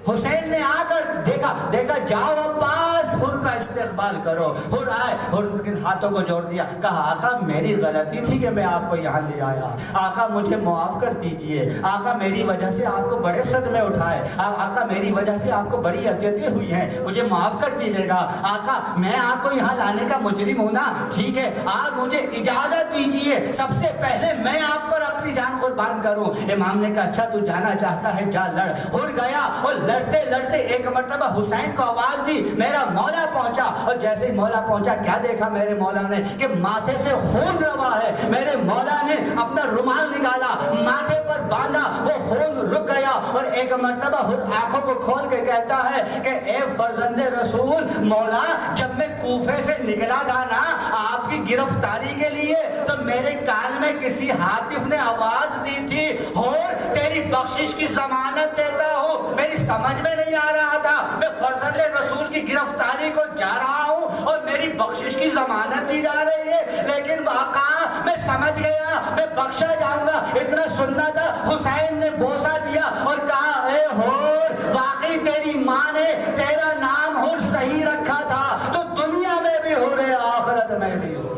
Speaker 1: حسین نے آ کر دیکھا جاؤ عباس حر کا استقبال کرو. حر آئے, حر کے ہاتھوں کو جوڑ دیا. کہا آقا میری غلطی تھی کہ میں آپ کو یہاں لے آیا, آقا مجھے معاف کر دیجئے. آقا میری وجہ سے آپ کو بڑے صدمے اٹھائے, آقا میری وجہ سے آپ کو بڑی اذیتیں ہوئی ہیں, مجھے معاف کر دیجیے گا. آقا میں آپ کو یہاں لانے کا مجرم ہوں نا, ٹھیک ہے آپ مجھے اجازت دیجئے, سب سے پہلے میں آپ پر اپنی جان قربان کروں. امام نے کہا اچھا تو جانا چاہتا ہے جا لڑ. حر گیا اور لڑتے لڑتے ایک مرتبہ حسین کو آواز دی میرا مولا پہنچا. اور جیسے ہی مولا پہنچا کیا دیکھا میرے مولا نے کہ ماتھے سے خون روا ہے. میرے مولا نے اپنا رومال نکالا, ماتھے پر باندھا, وہ خون رک گیا. اور ایک مرتبہ آنکھوں کو کھول کے کہتا ہے کہ اے فرزند رسول, مولا جب میں کوفے سے نکلا تھا نا آپ کی گرفتاری کے لیے تو میرے کان میں کسی حاطف نے آواز دی تھی اور تیری بخشش کی ضمانت دیتا ہوں. میری سمجھ میں نہیں آ رہا تھا, میں فرزند رسول کی گرفتاری کو جا رہا ہوں اور میری بخشش کی ضمانت دی جا رہی ہے, لیکن آقا میں سمجھ گیا میں بخشا جاؤں گا. اتنا سننا تھا. حسین نے بوسہ دیا اور کہا اے حر واقعی تیری ماں نے تیرا نام حر صحیح رکھا تھا تو دنیا میں بھی حر ہے آخرت میں بھی حر.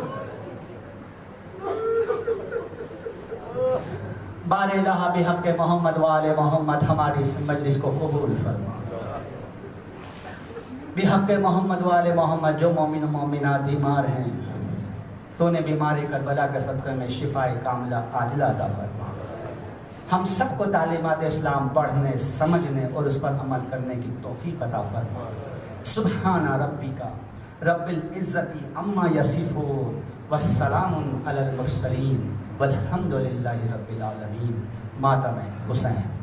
Speaker 1: بار الہ بحق محمد وآل محمد ہماری اس مجلس کو قبول فرما. بحق محمد وآل محمد جو مومن و مومنات بیمار ہیں تو نے بیماری کربلا کے صدقے میں شفائے کاملہ عاجلہ عطا فرما. ہم سب کو تعلیمات اسلام پڑھنے, سمجھنے اور اس پر عمل کرنے کی توفیق عطا فرما. سبحان ربک رب العزت عما یصفون والسلام علی المرسلین والحمد للہ رب العالمین. ماتم حسین.